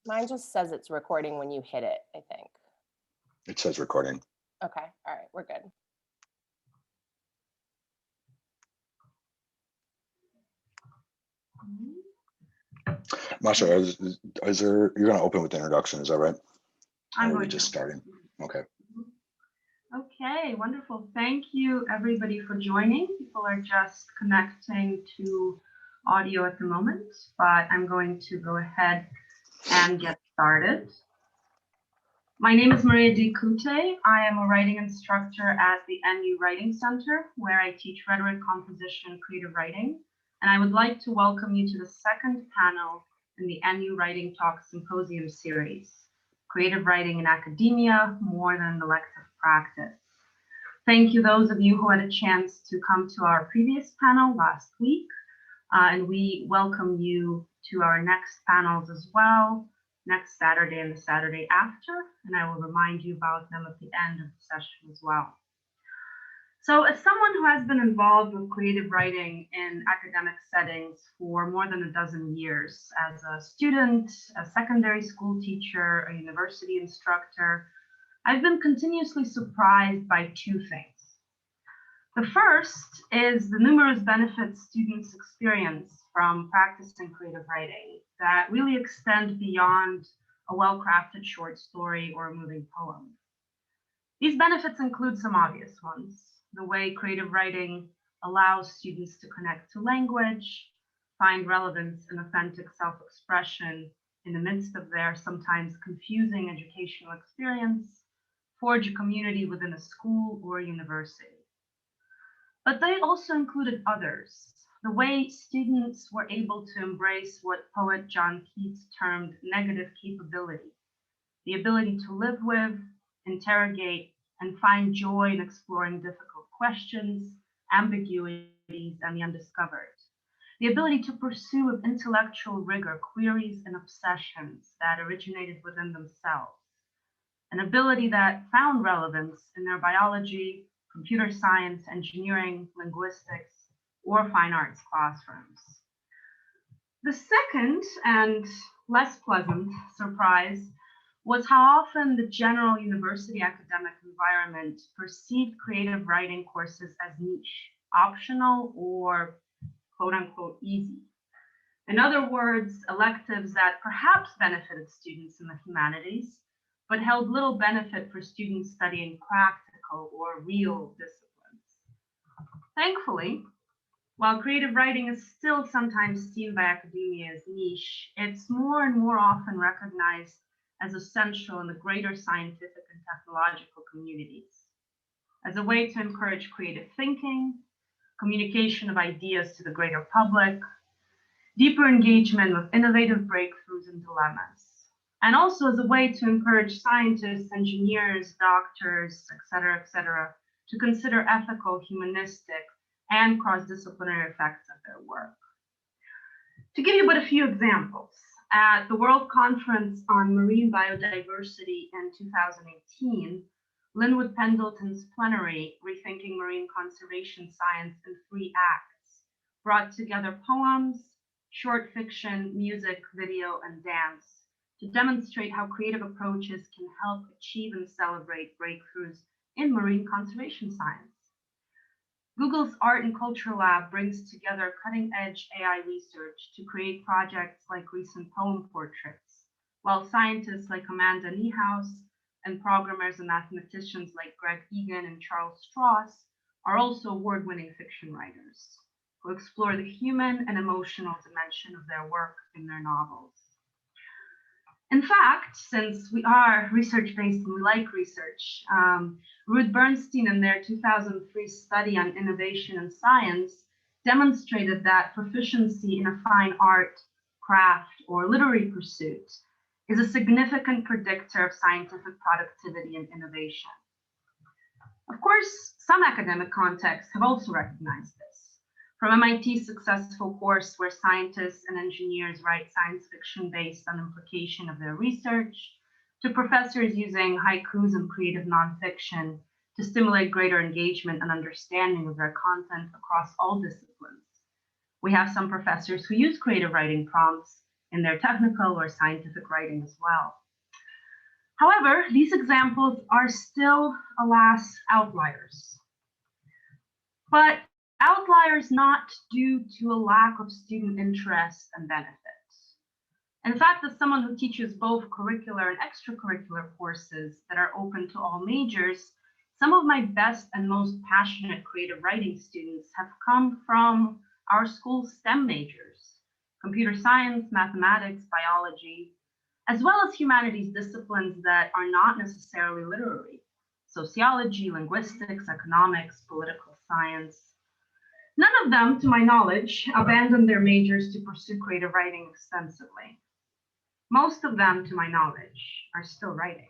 Mine just says it's recording when you hit it, I think. It says recording. Okay, all right, we're good. Masha, is there, you're going to open with the introduction, is that right? I'm or are we just starting? Okay. Okay, wonderful. Thank you, everybody, for joining. People are just connecting to audio at the moment, but I'm going to go ahead and get started. My name is Maria Di Cute. I am a writing instructor at the NU Writing Center, where I teach rhetoric, composition, and creative writing. And I would like to welcome you to the second panel in the NU Writing Talk Symposium series, Creative Writing in Academia, More Than an Elective Practice. Thank you, those of you who had a chance to come to our previous panel last week. And we welcome you to our next panels as well, next Saturday and the Saturday after, and I will remind you about them at the end of the session as well. So as someone who has been involved with creative writing in academic settings for more than a dozen years, as a student, a secondary school teacher, a university instructor, I've been continuously surprised by two things. The first is the numerous benefits students experience from practicing creative writing that really extend beyond a well-crafted short story or a moving poem. These benefits include some obvious ones: the way creative writing allows students to connect to language, find relevance and authentic self-expression in the midst of their sometimes confusing educational experience, forge a community within a school or a university. But they also included others: the way students were able to embrace what poet John Keats termed negative capability, the ability to live with, interrogate, and find joy in exploring difficult questions, ambiguities, and the undiscovered, the ability to pursue with intellectual rigor queries and obsessions that originated within themselves, an ability that found relevance in their biology, computer science, engineering, linguistics, or fine arts classrooms. The second and less pleasant surprise was how often the general university academic environment perceived creative writing courses as niche, optional, or quote unquote easy. In other words, electives that perhaps benefited students in the humanities, but held little benefit for students studying practical or real disciplines. Thankfully, while creative writing is still sometimes seen by academia as niche, it's more and more often recognized as essential in the greater scientific and technological communities, as a way to encourage creative thinking, communication of ideas to the greater public, deeper engagement with innovative breakthroughs and dilemmas, and also as a way to encourage scientists, engineers, doctors, et cetera, to consider ethical, humanistic, and cross-disciplinary effects of their work. To give you but a few examples, at the World Conference on Marine Biodiversity in 2018, Linwood Pendleton's plenary, Rethinking Marine Conservation Science in 3 Acts, brought together poems, short fiction, music, video, and dance to demonstrate how creative approaches can help achieve and celebrate breakthroughs in marine conservation science. Google's Art and Culture Lab brings together cutting-edge AI research to create projects like recent poem portraits, while scientists like Amanda Niehaus and programmers and mathematicians like Greg Egan and Charles Strauss are also award-winning fiction writers who explore the human and emotional dimension of their work in their novels. In fact, since we are research-based and we like research, Ruth Bernstein in their 2003 study on innovation in science demonstrated that proficiency in a fine art, craft, or literary pursuit is a significant predictor of scientific productivity and innovation. Of course, some academic contexts have also recognized this. From MIT's successful course where scientists and engineers write science fiction based on implication of their research, to professors using haikus and creative nonfiction to stimulate greater engagement and understanding of their content across all disciplines, We have some professors who use creative writing prompts in their technical or scientific writing as well. However, these examples are still, alas, outliers. But outliers not due to a lack of student interest and benefit. In fact, as someone who teaches both curricular and extracurricular courses that are open to all majors, some of my best and most passionate creative writing students have come from our school's STEM majors, computer science, mathematics, biology, as well as humanities disciplines that are not necessarily literary, sociology, linguistics, economics, political science. None of them, to my knowledge, abandoned their majors to pursue creative writing extensively. Most of them, to my knowledge, are still writing.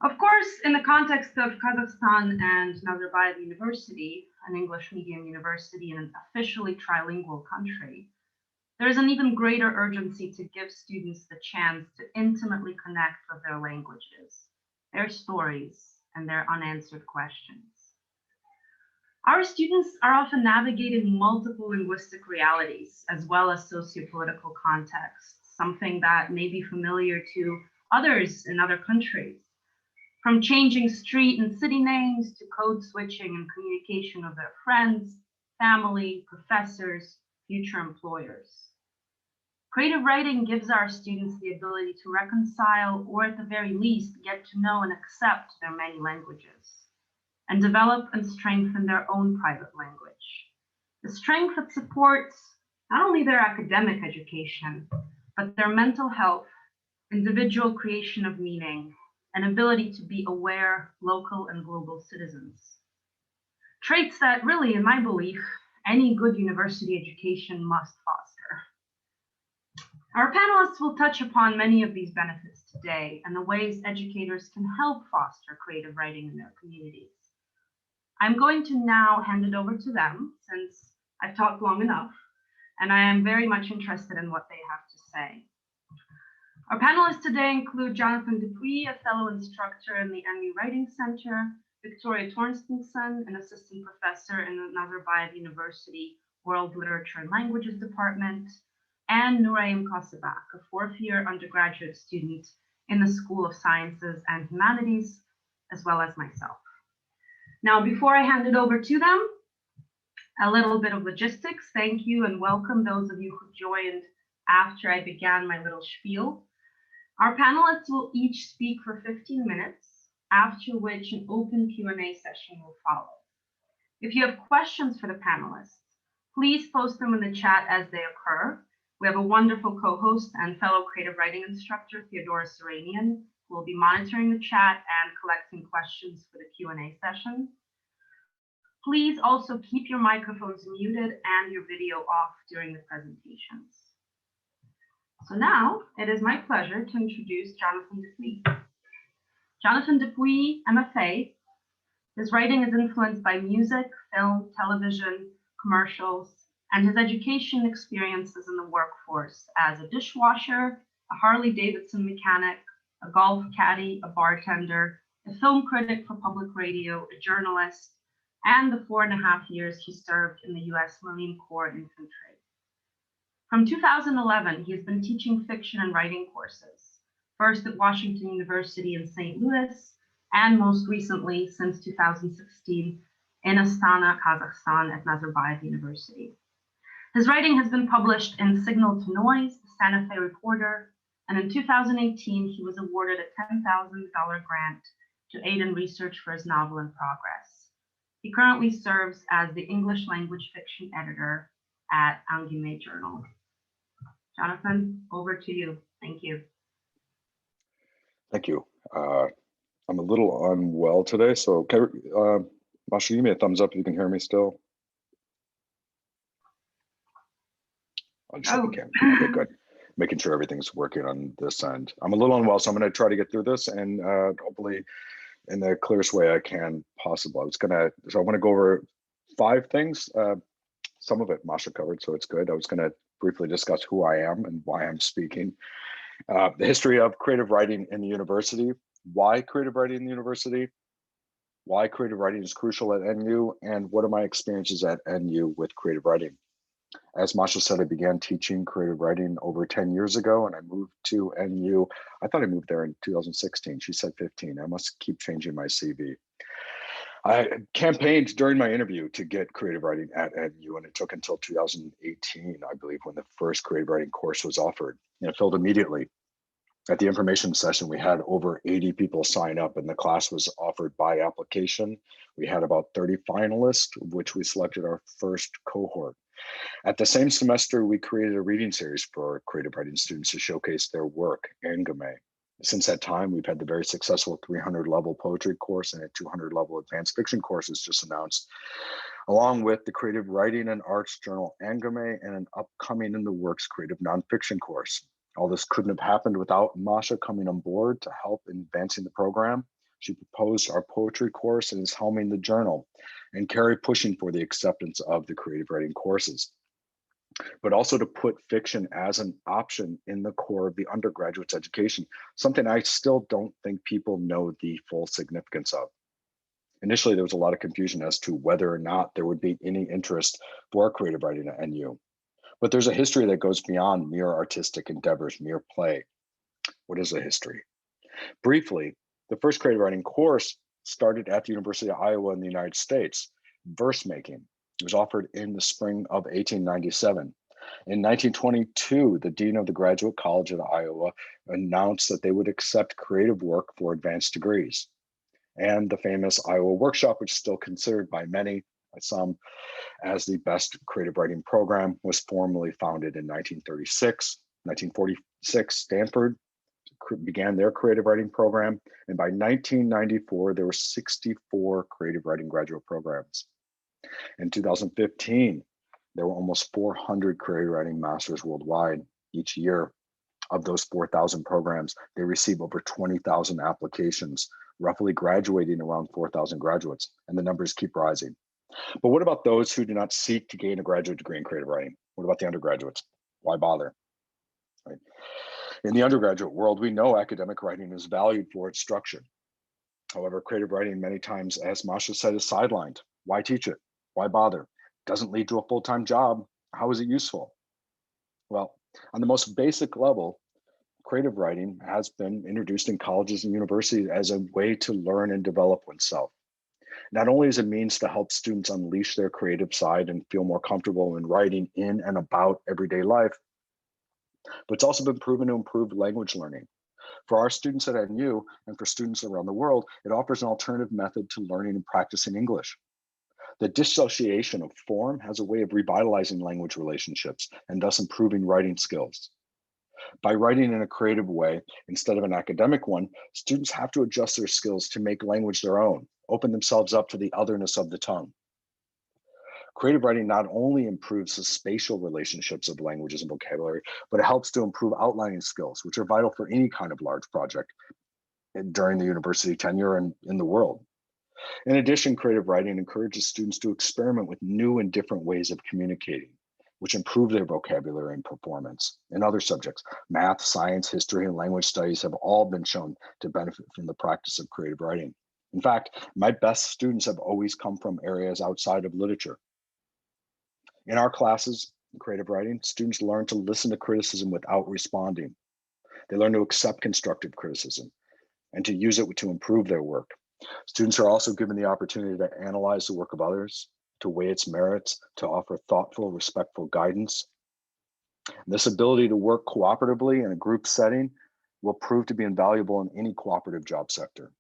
Of course, in the context of Kazakhstan and Nazarbayev University, an English medium university in an officially trilingual country, there is an even greater urgency to give students the chance to intimately connect with their languages, their stories, and their unanswered questions. Our students are often navigating multiple linguistic realities as well as sociopolitical contexts, something that may be familiar to others in other countries. From changing street and city names to code switching and communication with their friends, family, professors, future employers. Creative writing gives our students the ability to reconcile, or at the very least, get to know and accept their many languages, and develop and strengthen their own private language. The strength that supports not only their academic education, but their mental health, individual creation of meaning, and ability to be aware, local and global citizens. Traits that really, in my belief, any good university education must foster. Our panelists will touch upon many of these benefits today and the ways educators can help foster creative writing in their communities. I'm going to now hand it over to them since I've talked long enough, and I am very much interested in what they have to say. Our panelists today include Jonathan Dupuis, a fellow instructor in the MU Writing Center, Victoria Thompsonson, an assistant professor in the Nazarbayev University World Literature and Languages Department, and Nuraim Kosabak, a fourth-year undergraduate student in the School of Sciences and Humanities, as well as myself. Now, before I hand it over to them, a little bit of logistics. Thank you and welcome those of you who joined after I began my little spiel. Our panelists will each speak for 15 minutes, after which an open Q&A session will follow. If you have questions for the panelists, please post them in the chat as they occur. We have a wonderful co-host and fellow creative writing instructor, Theodora Seranian, who will be monitoring the chat and collecting questions for the Q&A session. Please also keep your microphones muted and your video off during the presentations. So now it is my pleasure to introduce Jonathan Dupuis. Jonathan Dupuis Mfa. His writing is influenced by music, film, television, commercials, and his education experiences in the workforce as a dishwasher, a Harley-Davidson mechanic, a golf caddy, a bartender, a film critic for public radio, a journalist, and the 4.5 years he served in the US Marine Corps Infantry. From 2011, he has been teaching fiction and writing courses, first at Washington University in St. Louis, and most recently, since 2016, in Astana, Kazakhstan at Nazarbayev University. His writing has been published in Signal to Noise, the Santa Fe Reporter, and in 2018, he was awarded a $10,000 grant to aid in research for his novel in progress. He currently serves as the English language fiction editor at Angiomae Journal. Jonathan, over to you. Thank you. Thank you. I'm a little unwell today, so Masha, give me a thumbs up if you can hear me still. I'll just you can. Okay, good. Making sure everything's working on this end. I'm a little unwell, so I'm going to try to get through this and hopefully in the clearest way I can possible. So I want to go over 5 things. Some of it Masha covered, so it's good. I was going to briefly discuss who I am and why I'm speaking. The history of creative writing in the university, why creative writing in the university, why creative writing is crucial at NU, and what are my experiences at NU with creative writing. As Masha said, I began teaching creative writing over 10 years ago, and I moved to NU. I thought I moved there in 2016. She said 15. I must keep changing my CV. I campaigned during my interview to get creative writing at NU, and it took until 2018, I believe, when the first creative writing course was offered. And it filled immediately. At the information session, we had over 80 people sign up, and the class was offered by application. We had about 30 finalists, of which we selected our first cohort. At the same semester, we created a reading series for creative writing students to showcase their work, Angiomae. Since that time, we've had the very successful 300 level poetry course and a 200 level advanced fiction courses just announced, along with the creative writing and arts journal Angiomae and an upcoming in the works creative nonfiction course. All this couldn't have happened without Masha coming on board to help in advancing the program. She proposed our poetry course and is helming the journal, and Carrie pushing for the acceptance of the creative writing courses, but also to put fiction as an option in the core of the undergraduate's education, something I still don't think people know the full significance of. Initially, there was a lot of confusion as to whether or not there would be any interest for creative writing at NU. But there's a history that goes beyond mere artistic endeavors, mere play. What is a history? Briefly, the first creative writing course started at the University of Iowa in the United States, verse making. It was offered in the spring of 1897. In 1922, the dean of the Graduate College of Iowa announced that they would accept creative work for advanced degrees. And the famous Iowa Workshop, which is still considered by many, by some, as the best creative writing program, was formally founded in 1936. 1946, Stanford began their creative writing program. And by 1994, there were 64 creative writing graduate programs. In 2015, there were almost 400 creative writing masters worldwide. Each year of those 4,000 programs, they receive over 20,000 applications, roughly graduating around 4,000 graduates, and the numbers keep rising. But what about those who do not seek to gain a graduate degree in creative writing? What about the undergraduates? Why bother? Right? In the undergraduate world, we know academic writing is valued for its structure. However, creative writing many times, as Masha said, is sidelined. Why teach it? Why bother? Doesn't lead to a full-time job. How is it useful? Well, on the most basic level, creative writing has been introduced in colleges and universities as a way to learn and develop oneself. Not only is it a means to help students unleash their creative side and feel more comfortable in writing in and about everyday life, but it's also been proven to improve language learning. For our students at NU and for students around the world, it offers an alternative method to learning and practicing English. The dissociation of form has a way of revitalizing language relationships and thus improving writing skills. By writing in a creative way instead of an academic one, students have to adjust their skills to make language their own, open themselves up to the otherness of the tongue. Creative writing not only improves the spatial relationships of languages and vocabulary, but it helps to improve outlining skills, which are vital for any kind of large project during the university tenure and in the world. In addition, creative writing encourages students to experiment with new and different ways of communicating, which improve their vocabulary and performance. In other subjects, math, science, history, and language studies have all been shown to benefit from the practice of creative writing. In fact, my best students have always come from areas outside of literature. In our classes in creative writing, students learn to listen to criticism without responding. They learn to accept constructive criticism and to use it to improve their work. Students are also given the opportunity to analyze the work of others, to weigh its merits, to offer thoughtful, respectful guidance. This ability to work cooperatively in a group setting will prove to be invaluable in any cooperative job sector.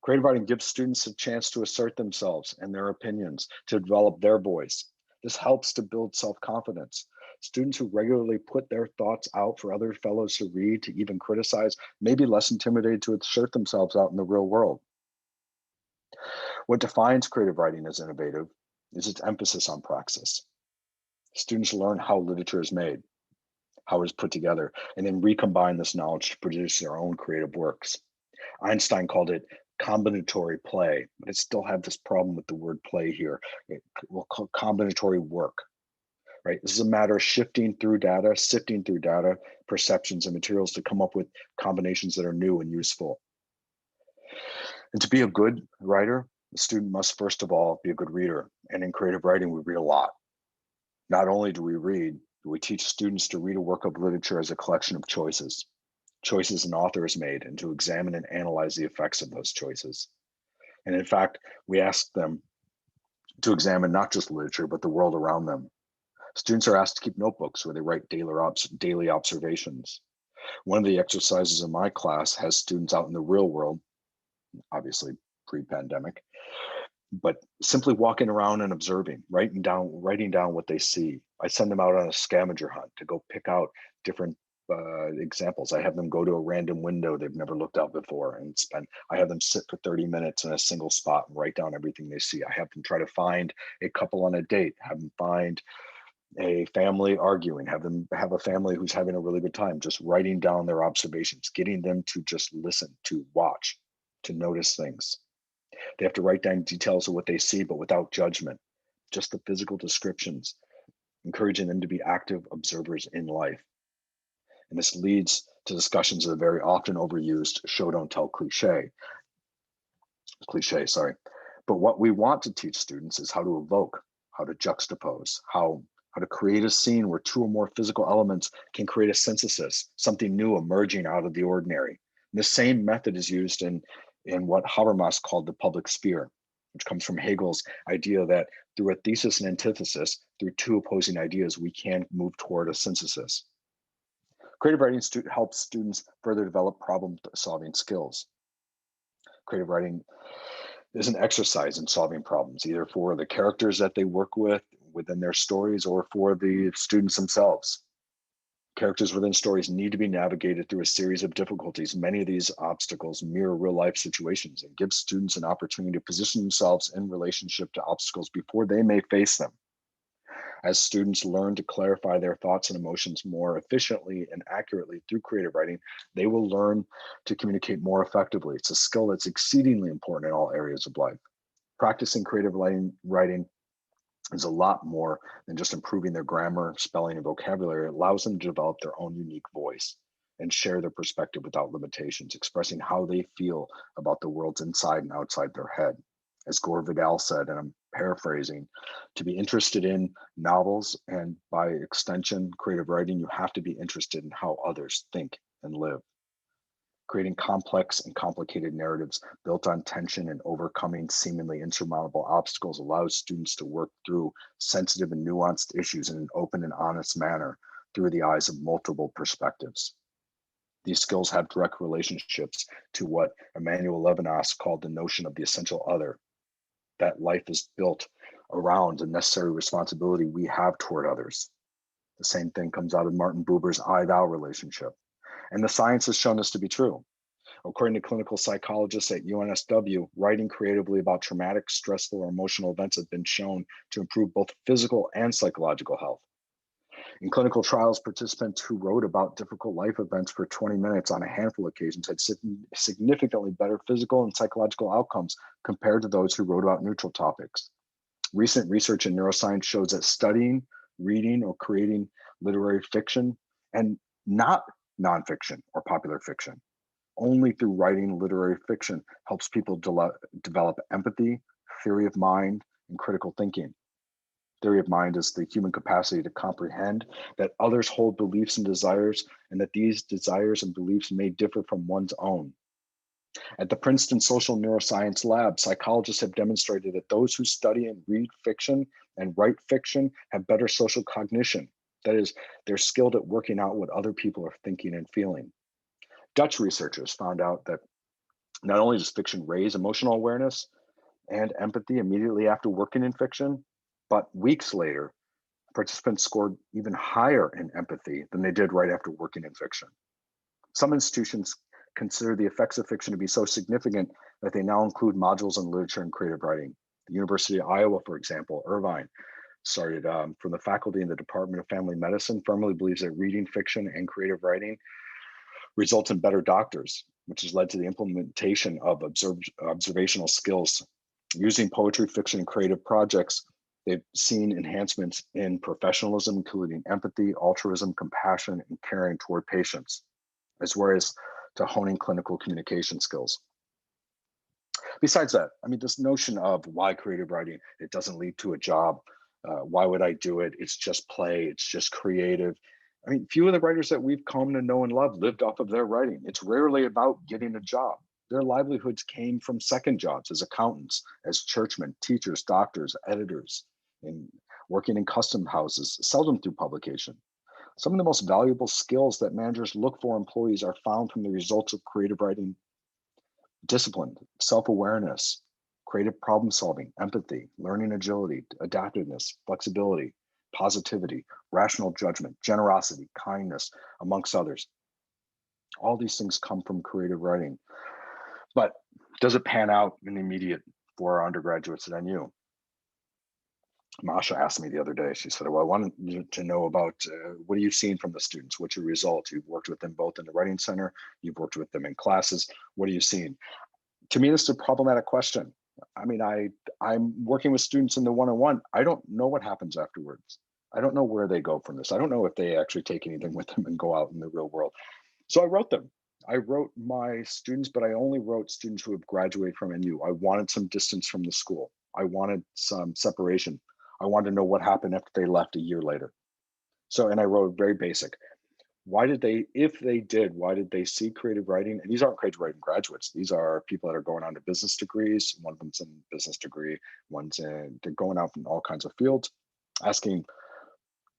Creative writing gives students a chance to assert themselves and their opinions, to develop their voice. This helps to build self-confidence. Students who regularly put their thoughts out for other fellows to read, to even criticize, may be less intimidated to assert themselves out in the real world. What defines creative writing as innovative is its emphasis on praxis. Students learn how literature is made, how it is put together, and then recombine this knowledge to produce their own creative works. Einstein called it combinatory play, but I still have this problem with the word play here. We'll call combinatory work, right? This is a matter of sifting through data, perceptions, and materials to come up with combinations that are new and useful. And to be a good writer, The student must first of all be a good reader, and in creative writing, we read a lot. Not only do we read, we teach students to read a work of literature as a collection of choices an author has made, and to examine and analyze the effects of those choices. And in fact, we ask them to examine not just literature, but the world around them. Students are asked to keep notebooks where they write daily observations. One of the exercises in my class has students out in the real world, obviously pre-pandemic, but simply walking around and observing, writing down what they see. I send them out on a scavenger hunt to go pick out different examples. I have them go to a random window they've never looked out before and I have them sit for 30 minutes in a single spot and write down everything they see. I have them try to find a couple on a date, have them find a family arguing, have them have a family who's having a really good time, just writing down their observations, getting them to just listen, to watch, to notice things. They have to write down details of what they see, but without judgment, just the physical descriptions, encouraging them to be active observers in life. And this leads to discussions of the very often overused show don't tell cliche, But what we want to teach students is how to evoke, how to juxtapose, how to create a scene where two or more physical elements can create a synthesis, something new emerging out of the ordinary. And the same method is used in what Habermas called the public sphere, which comes from Hegel's idea that through a thesis and antithesis, through two opposing ideas, we can move toward a synthesis. Creative writing helps students further develop problem-solving skills. Creative writing is an exercise in solving problems, either for the characters that they work with within their stories or for the students themselves. Characters within stories need to be navigated through a series of difficulties. Many of these obstacles mirror real-life situations and give students an opportunity to position themselves in relationship to obstacles before they may face them. As students learn to clarify their thoughts and emotions more efficiently and accurately through creative writing, they will learn to communicate more effectively. It's a skill that's exceedingly important in all areas of life. Practicing creative writing is a lot more than just improving their grammar, spelling, and vocabulary. It allows them to develop their own unique voice and share their perspective without limitations, expressing how they feel about the worlds inside and outside their head. As Gore Vidal said, and I'm paraphrasing, to be interested in novels and by extension, creative writing, you have to be interested in how others think and live. Creating complex and complicated narratives built on tension and overcoming seemingly insurmountable obstacles allows students to work through sensitive and nuanced issues in an open and honest manner through the eyes of multiple perspectives. These skills have direct relationships to what Emmanuel Levinas called the notion of the essential other, that life is built around the necessary responsibility we have toward others. The same thing comes out of Martin Buber's I-thou relationship. And the science has shown this to be true. According to clinical psychologists at UNSW, writing creatively about traumatic, stressful, or emotional events have been shown to improve both physical and psychological health. In clinical trials, participants who wrote about difficult life events for 20 minutes on a handful of occasions had significantly better physical and psychological outcomes compared to those who wrote about neutral topics. Recent research in neuroscience shows that studying, reading, or creating literary fiction, and not nonfiction or popular fiction, only through writing literary fiction helps people develop empathy, theory of mind, and critical thinking. Theory of mind is the human capacity to comprehend that others hold beliefs and desires, and that these desires and beliefs may differ from one's own. At the Princeton Social Neuroscience Lab, psychologists have demonstrated that those who study and read fiction and write fiction have better social cognition. That is, they're skilled at working out what other people are thinking and feeling. Dutch researchers found out that not only does fiction raise emotional awareness and empathy immediately after working in fiction, but weeks later, participants scored even higher in empathy than they did right after working in fiction. Some institutions consider the effects of fiction to be so significant that they now include modules on literature and creative writing. The University of Iowa, for example, Irvine, started from the faculty in the Department of Family Medicine, firmly believes that reading fiction and creative writing results in better doctors, which has led to the implementation of observational skills. Using poetry, fiction, and creative projects, they've seen enhancements in professionalism, including empathy, altruism, compassion, and caring toward patients, as well as to honing clinical communication skills. Besides that, I mean, this notion of why creative writing, it doesn't lead to a job. Why would I do it? It's just play. It's just creative. I mean, few of the writers that we've come to know and love lived off of their writing. It's rarely about getting a job. Their livelihoods came from second jobs as accountants, as churchmen, teachers, doctors, editors, and working in custom houses, seldom through publication. Some of the most valuable skills that managers look for employees are found from the results of creative writing: discipline, self-awareness, creative problem solving, empathy, learning agility, adaptiveness, flexibility, positivity, rational judgment, generosity, kindness, amongst others. All these things come from creative writing. But does it pan out in the immediate for our undergraduates at NU? Masha asked me the other day, she said, well, I wanted you to know about what are you seeing from the students? What's your results? You've worked with them both in the Writing Center, you've worked with them in classes. What are you seeing? To me, this is a problematic question. I mean, I'm working with students in the one-on-one. I don't know what happens afterwards. I don't know where they go from this. I don't know if they actually take anything with them and go out in the real world. So I wrote them. I wrote my students, but I only wrote students who have graduated from NU. I wanted some distance from the school. I wanted some separation. I wanted to know what happened after they left a year later. So, and I wrote very basic. Why did they, if they did, why did they see creative writing? And these aren't creative writing graduates. These are people that are going on to business degrees. One of them's in business degree. One's in, they're going out from all kinds of fields, asking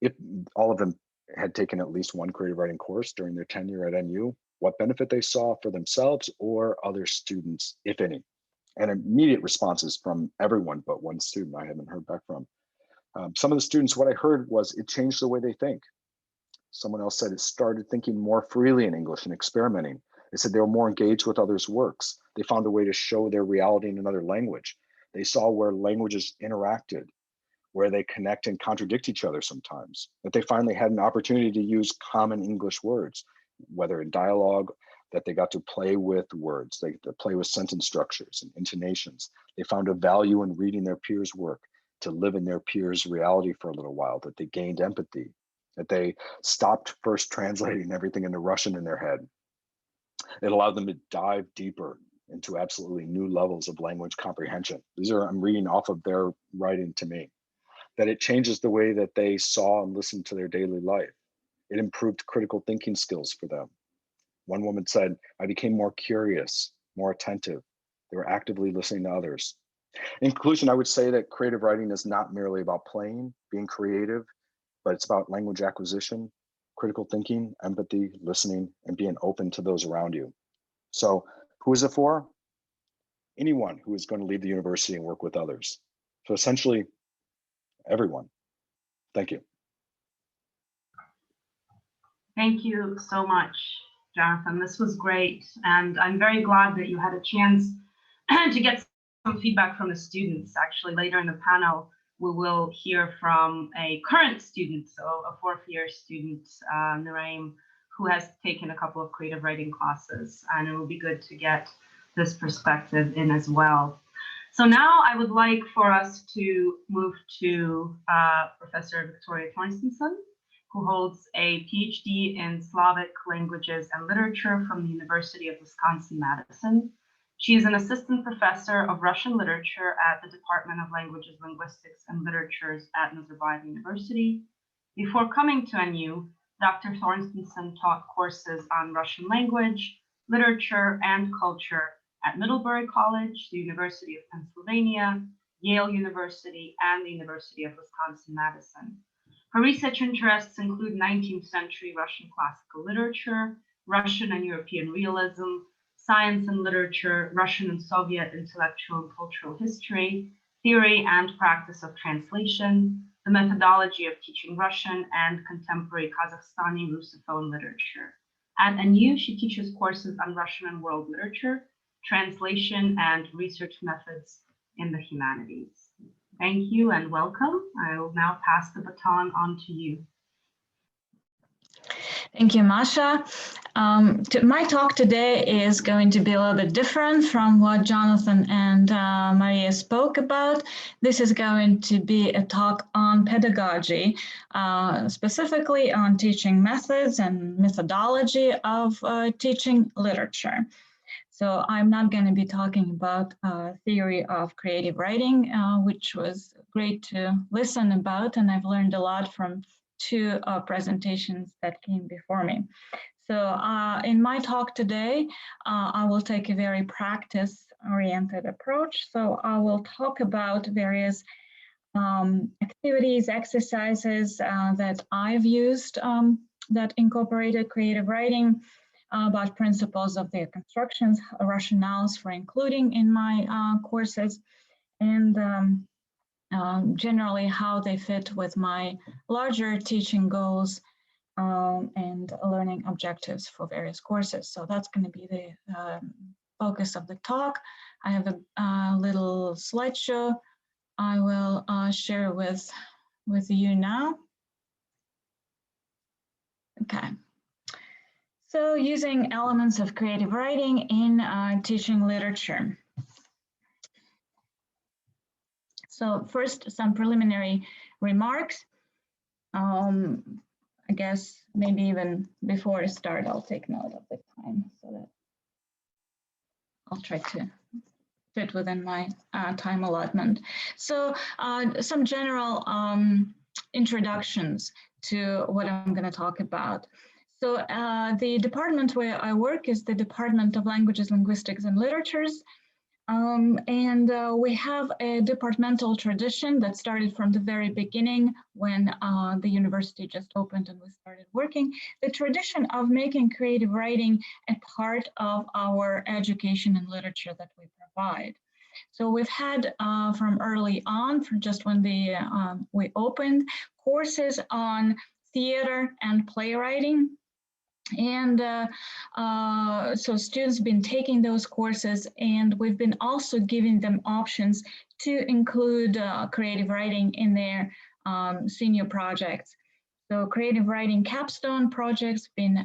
if all of them had taken at least one creative writing course during their tenure at NU, what benefit they saw for themselves or other students, if any. And immediate responses from everyone but one student I haven't heard back from. Some of the students, what I heard was it changed the way they think. Someone else said it started thinking more freely in English and experimenting. They said they were more engaged with others' works. They found a way to show their reality in another language. They saw where languages interacted, where they connect and contradict each other sometimes, that they finally had an opportunity to use common English words, whether in dialogue, that they got to play with words, they play with sentence structures and intonations. They found a value in reading their peers' work, to live in their peers' reality for a little while, that they gained empathy, that they stopped first translating everything into Russian in their head. It allowed them to dive deeper into absolutely new levels of language comprehension. These are, I'm reading off of their writing to me, that it changes the way that they saw and listened to their daily life. It improved critical thinking skills for them. One woman said, I became more curious, more attentive. They were actively listening to others. In conclusion, I would say that creative writing is not merely about playing, being creative, but it's about language acquisition, critical thinking, empathy, listening, and being open to those around you. So who is it for? Anyone who is going to leave the university and work with others. So essentially, everyone. Thank you. Thank you so much, Jonathan. This was great. And I'm very glad that you had a chance to get some feedback from the students. Actually, later in the panel, we will hear from a current student, so a fourth-year student, Naraim, who has taken a couple of creative writing classes, and it will be good to get this perspective in as well. So now I would like for us to move to Professor Victoria Thompsonson, who holds a PhD in Slavic languages and literature from the University of Wisconsin-Madison. She is an assistant professor of Russian literature at the Department of Languages, Linguistics, and Literatures at Nazarbayev University. Before coming to NU, Dr. Thompsonson taught courses on Russian language, literature, and culture at Middlebury College, the University of Pennsylvania, Yale University, and the University of Wisconsin-Madison. Her research interests include 19th century Russian classical literature, Russian and European realism, science and literature, Russian and Soviet intellectual and cultural history, theory and practice of translation, the methodology of teaching Russian, and contemporary Kazakhstani Russophone literature. At NU, she teaches courses on Russian and world literature, translation, and research methods in the humanities. Thank you and welcome. I will now pass the baton on to you. Thank you, Masha. My talk today is going to be a little bit different from what Jonathan and Maria spoke about. This is going to be a talk on pedagogy, specifically on teaching methods and methodology of teaching literature. So I'm not going to be talking about theory of creative writing, which was great to listen about, and I've learned a lot from two presentations that came before me. So in my talk today, I will take a very practice-oriented approach. So I will talk about various activities, exercises that I've used that incorporated creative writing, about principles of their constructions, rationales for including in my courses, and generally how they fit with my larger teaching goals and learning objectives for various courses. So that's going to be the focus of the talk. I have a little slideshow I will share with you now. Okay. So using elements of creative writing in teaching literature. So first, some preliminary remarks. I guess maybe even before I start, I'll take note of the time so that I'll try to fit within my time allotment. So some general introductions to what I'm going to talk about. So the department where I work is the Department of Languages, Linguistics, and Literatures. And we have a departmental tradition that started from the very beginning when the university just opened and we started working. The tradition of making creative writing a part of our education and literature that we provide. So we've had from early on, from just when we opened, courses on theater and playwriting. And so students have been taking those courses, and we've been also giving them options to include creative writing in their senior projects. So creative writing capstone projects been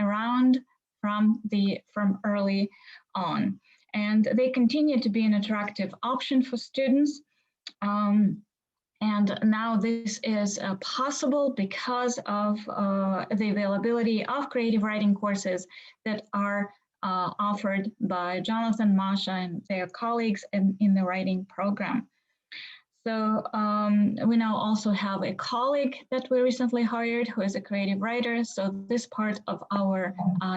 around from early on, and they continue to be an attractive option for students. And now this is possible because of the availability of creative writing courses that are offered by Jonathan, Masha, and their colleagues in the writing program. So we now also have a colleague that we recently hired who is a creative writer. So this part of our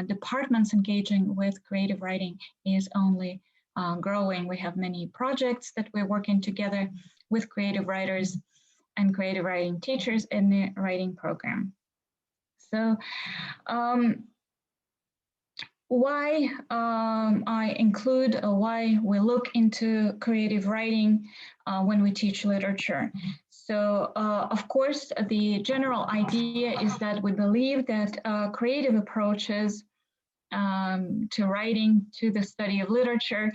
departments engaging with creative writing is only growing. We have many projects that we're working together with creative writers and creative writing teachers in the writing program. So why I include why we look into creative writing when we teach literature. So of course, the general idea is that we believe that creative approaches to writing, to the study of literature,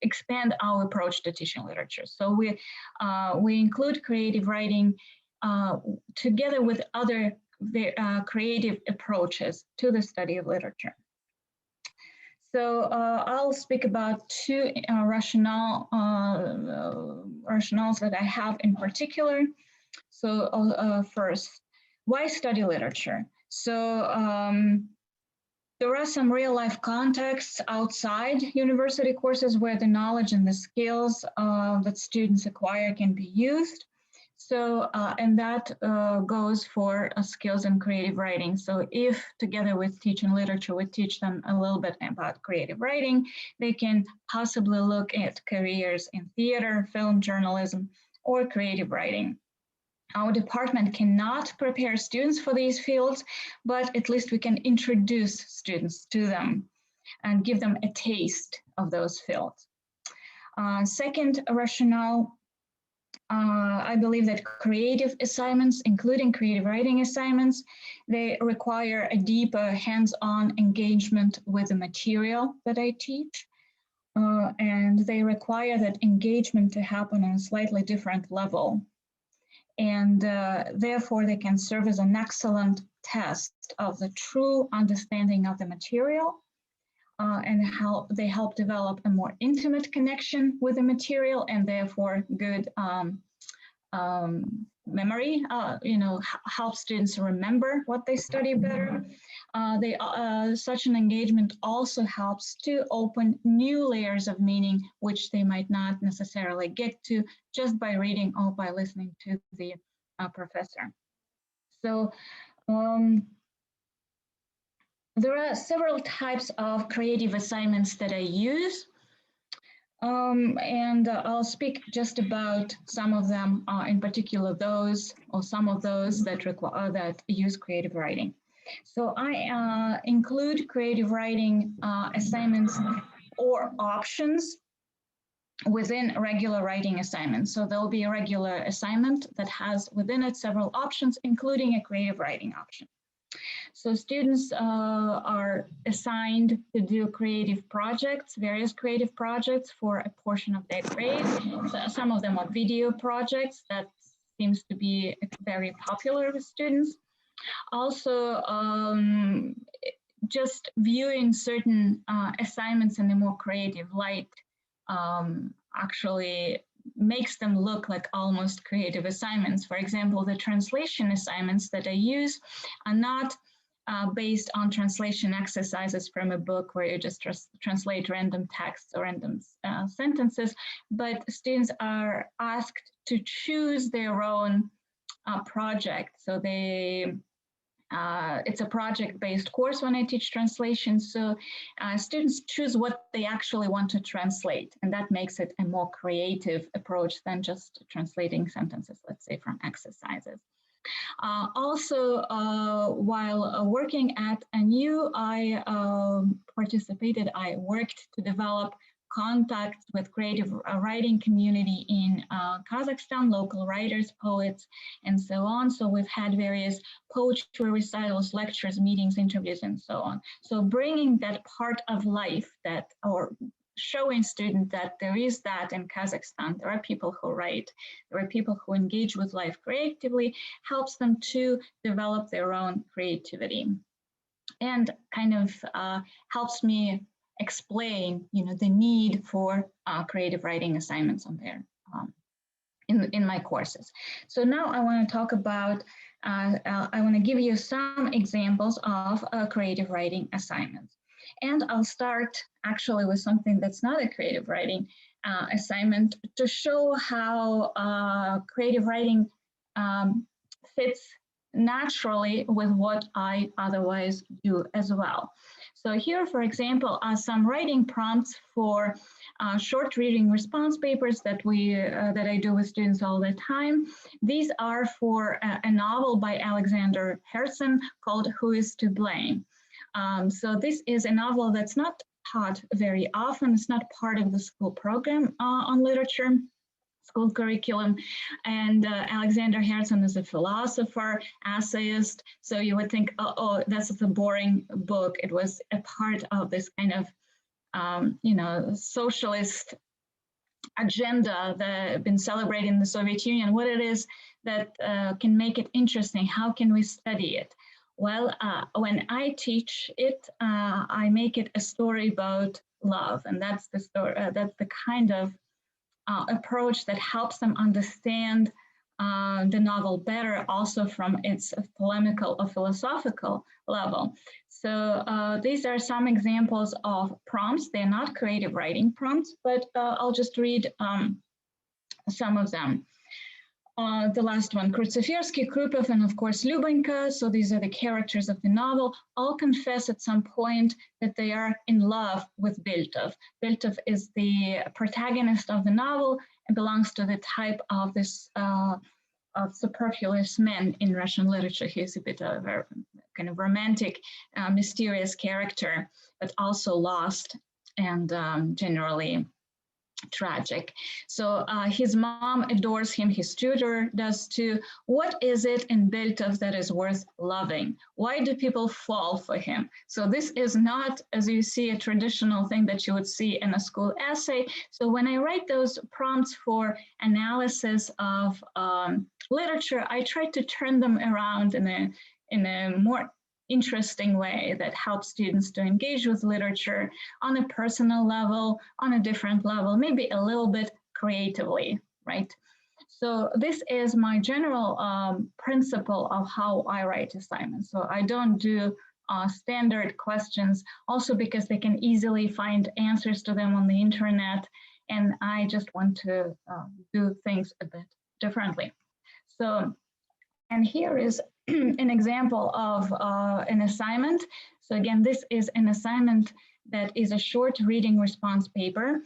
expand our approach to teaching literature. So we include creative writing together with other creative approaches to the study of literature. So I'll speak about two rationales that I have in particular. So first, why study literature? So there are some real-life contexts outside university courses where the knowledge and the skills that students acquire can be used. So, and that goes for skills in creative writing. So if together with teaching literature, we teach them a little bit about creative writing, they can possibly look at careers in theater, film, journalism, or creative writing. Our department cannot prepare students for these fields, but at least we can introduce students to them and give them a taste of those fields. Second rationale, I believe that creative assignments, including creative writing assignments, they require a deeper hands-on engagement with the material that I teach. And they require that engagement to happen on a slightly different level. And therefore, they can serve as an excellent test of the true understanding of the material and how they help develop a more intimate connection with the material and therefore good memory, help students remember what they study better. Such an engagement also helps to open new layers of meaning, which they might not necessarily get to just by reading or by listening to the professor. So there are several types of creative assignments that I use. And I'll speak just about some of them, in particular those or some of those that require that use creative writing. So I include creative writing assignments or options within regular writing assignments. So there'll be a regular assignment that has within it several options, including a creative writing option. So students are assigned to do creative projects, various creative projects for a portion of their grade. So some of them are video projects. That seems to be very popular with students. Also, just viewing certain assignments in a more creative light actually makes them look like almost creative assignments. For example, the translation assignments that I use are not based on translation exercises from a book where you just translate random texts or random sentences, but students are asked to choose their own project. So they it's a project-based course when I teach translation. So students choose what they actually want to translate, and that makes it a more creative approach than just translating sentences, let's say, from exercises. Also, while working at ANU, I worked to develop contacts with creative writing community in Kazakhstan, local writers, poets, and so on. So we've had various poetry recitals, lectures, meetings, interviews, and so on. So bringing that part of life or showing students that there is that in Kazakhstan, there are people who write, there are people who engage with life creatively, helps them to develop their own creativity. And kind of helps me explain, the need for creative writing assignments on there in my courses. So now I want to talk about, I want to give you some examples of creative writing assignments. And I'll start actually with something that's not a creative writing assignment to show how creative writing fits naturally with what I otherwise do as well. So here, for example, are some writing prompts for short reading response papers that I do with students all the time. These are for a novel by Alexander Herzen called Who is to Blame? So this is a novel that's not taught very often. It's not part of the school program on literature, school curriculum. And Alexander Herzen is a philosopher, essayist. So you would think, oh, that's a boring book. It was a part of this kind of, socialist agenda that had been celebrated in the Soviet Union. What it is that can make it interesting? How can we study it? Well, when I teach it, I make it a story about love, and that's the story. That's the kind of approach that helps them understand the novel better, also from its polemical or philosophical level. So these are some examples of prompts. They're not creative writing prompts, but I'll just read some of them. The last one, Krutsifirsky, Krupov, and of course Lyubinka, so these are the characters of the novel, all confess at some point that they are in love with Beltov. Beltov is the protagonist of the novel and belongs to the type of this of superfluous man in Russian literature. He's a bit of a kind of romantic, mysterious character, but also lost and generally tragic. So his mom adores him, his tutor does too. What is it in Beltov that is worth loving? Why do people fall for him? So this is not, as you see, a traditional thing that you would see in a school essay. So when I write those prompts for analysis of literature, I try to turn them around in a more interesting way that helps students to engage with literature on a personal level, on a different level, maybe a little bit creatively, right? So this is my general principle of how I write assignments. So I don't do standard questions, also because they can easily find answers to them on the internet. And I just want to do things a bit differently. So, and here is an example of an assignment. So again, this is an assignment that is a short reading response paper.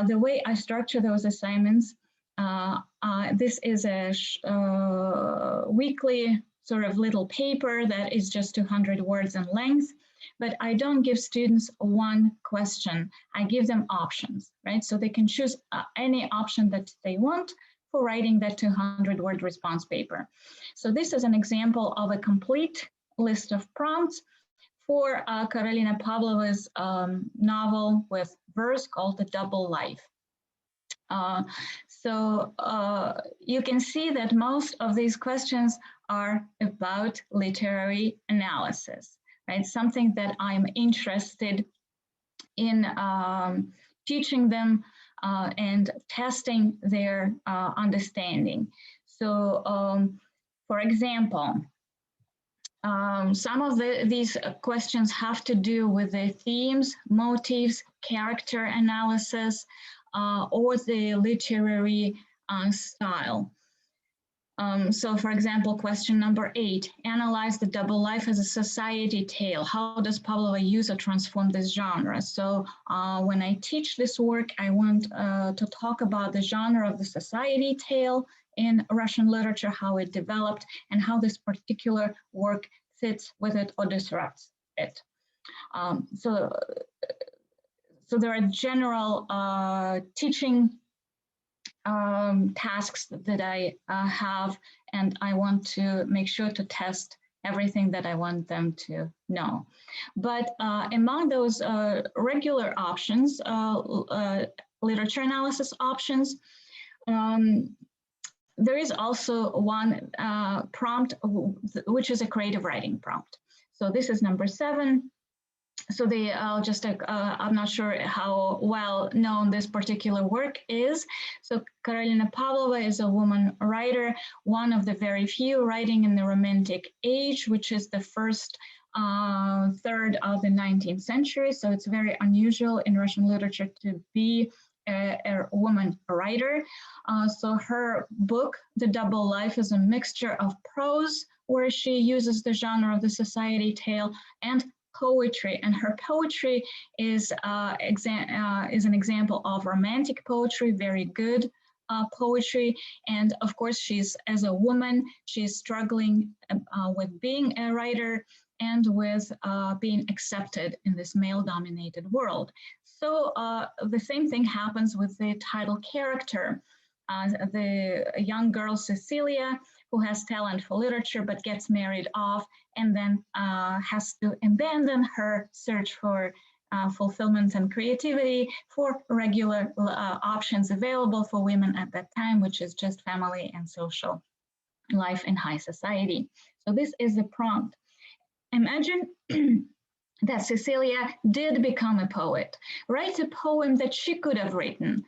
The way I structure those assignments, this is a weekly sort of little paper that is just 200 words in length, but I don't give students one question. I give them options, right? So they can choose any option that they want for writing that 200-word response paper. So this is an example of a complete list of prompts for Karolina Pavlova's novel with verse called The Double Life. So you can see that most of these questions are about literary analysis, right? Something that I'm interested in teaching them and testing their understanding. So, for example, some of these questions have to do with the themes, motives, character analysis, or the literary style. So for example, question number 8, analyze the double life as a society tale. How does Pavlova use or transform this genre? So when I teach this work, I want to talk about the genre of the society tale in Russian literature, how it developed, and how this particular work fits with it or disrupts it. So there are general teaching tasks that I have, and I want to make sure to test everything that I want them to know. But among those regular options, literature analysis options, there is also one prompt, which is a creative writing prompt. So this is number 7. So I'll just, I'm not sure how well known this particular work is. So Karolina Pavlova is a woman writer, one of the very few writing in the Romantic age, which is the first third of the 19th century. So it's very unusual in Russian literature to be a woman writer. So her book, The Double Life, is a mixture of prose, where she uses the genre of the society tale, and poetry, and her poetry is an example of romantic poetry, very good poetry. And of course, she's, as a woman, she's struggling with being a writer and with being accepted in this male-dominated world. So the same thing happens with the title character. The young girl Cecilia, who has talent for literature but gets married off and then has to abandon her search for fulfillment and creativity for regular options available for women at that time, which is just family and social life in high society. So this is the prompt. Imagine that Cecilia did become a poet. Write a poem that she could have written.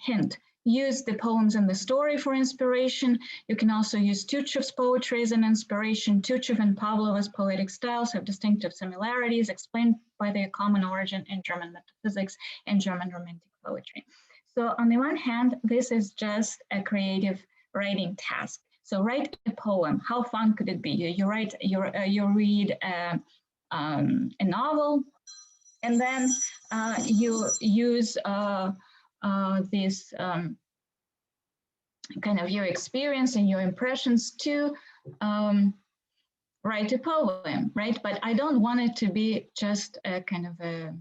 Hint. Use the poems in the story for inspiration. You can also use Tuchev's poetry as an inspiration. Tuchev and Pavlova's poetic styles have distinctive similarities explained by their common origin in German metaphysics and German romantic poetry. So on the one hand, this is just a creative writing task. So write a poem. How fun could it be? You read a novel, and then you use this kind of your experience and your impressions to write a poem, right? But I don't want it to be just a kind of a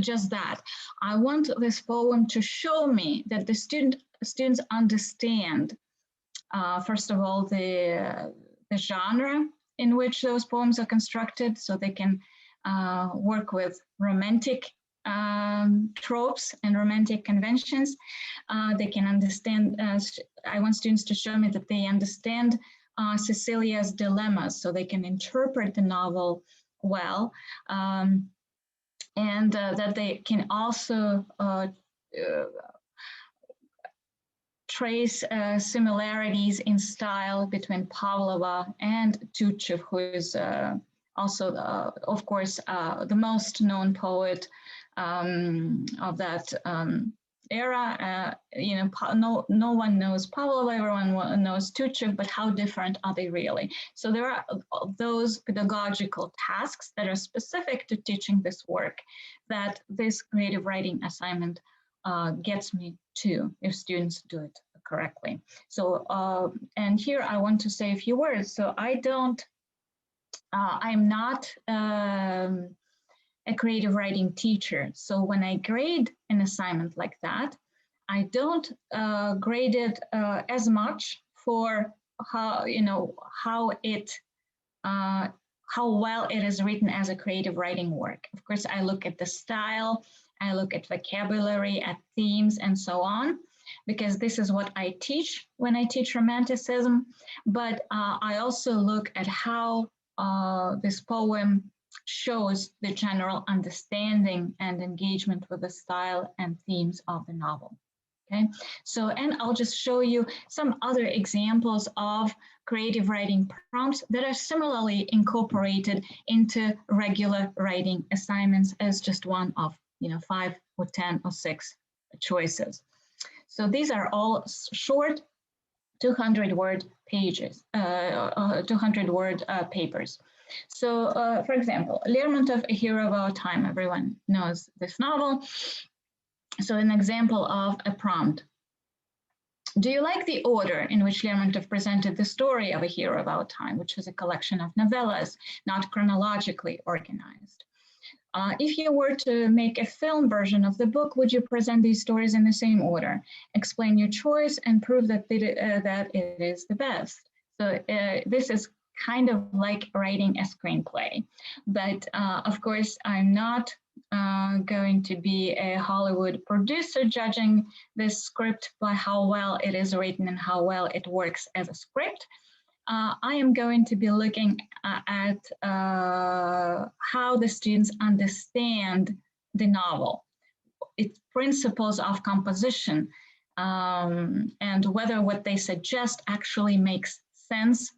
just that. I want this poem to show me that the students understand, first of all, the genre in which those poems are constructed, so they can work with romantic tropes and romantic conventions. They can understand, I want students to show me that they understand Cecilia's dilemmas, so they can interpret the novel well, and that they can also trace similarities in style between Pavlova and Tuchev, who is also, of course, the most known poet of that era. No one knows Pavlov, everyone knows Tuchev, but how different are they really? So there are those pedagogical tasks that are specific to teaching this work that this creative writing assignment gets me to, if students do it correctly. So, and here I want to say a few words. So I'm not a creative writing teacher. So when I grade an assignment like that, I don't grade it as much for how well it is written as a creative writing work. Of course, I look at the style, I look at vocabulary, at themes, and so on, because this is what I teach when I teach Romanticism. But I also look at how this poem shows the general understanding and engagement with the style and themes of the novel. Okay, so, and I'll just show you some other examples of creative writing prompts that are similarly incorporated into regular writing assignments as just one of 5 or 10 or 6 choices. So these are all short 200-word pages, 200-word papers. So, for example, Lermontov, A Hero of Our Time, everyone knows this novel. So an example of a prompt. Do you like the order in which Lermontov presented the story of A Hero of Our Time, which is a collection of novellas, not chronologically organized? If you were to make a film version of the book, would you present these stories in the same order? Explain your choice and prove that it is the best. So this is kind of like writing a screenplay. But of course, I'm not going to be a Hollywood producer judging this script by how well it is written and how well it works as a script. I am going to be looking at how the students understand the novel, its principles of composition, and whether what they suggest actually makes sense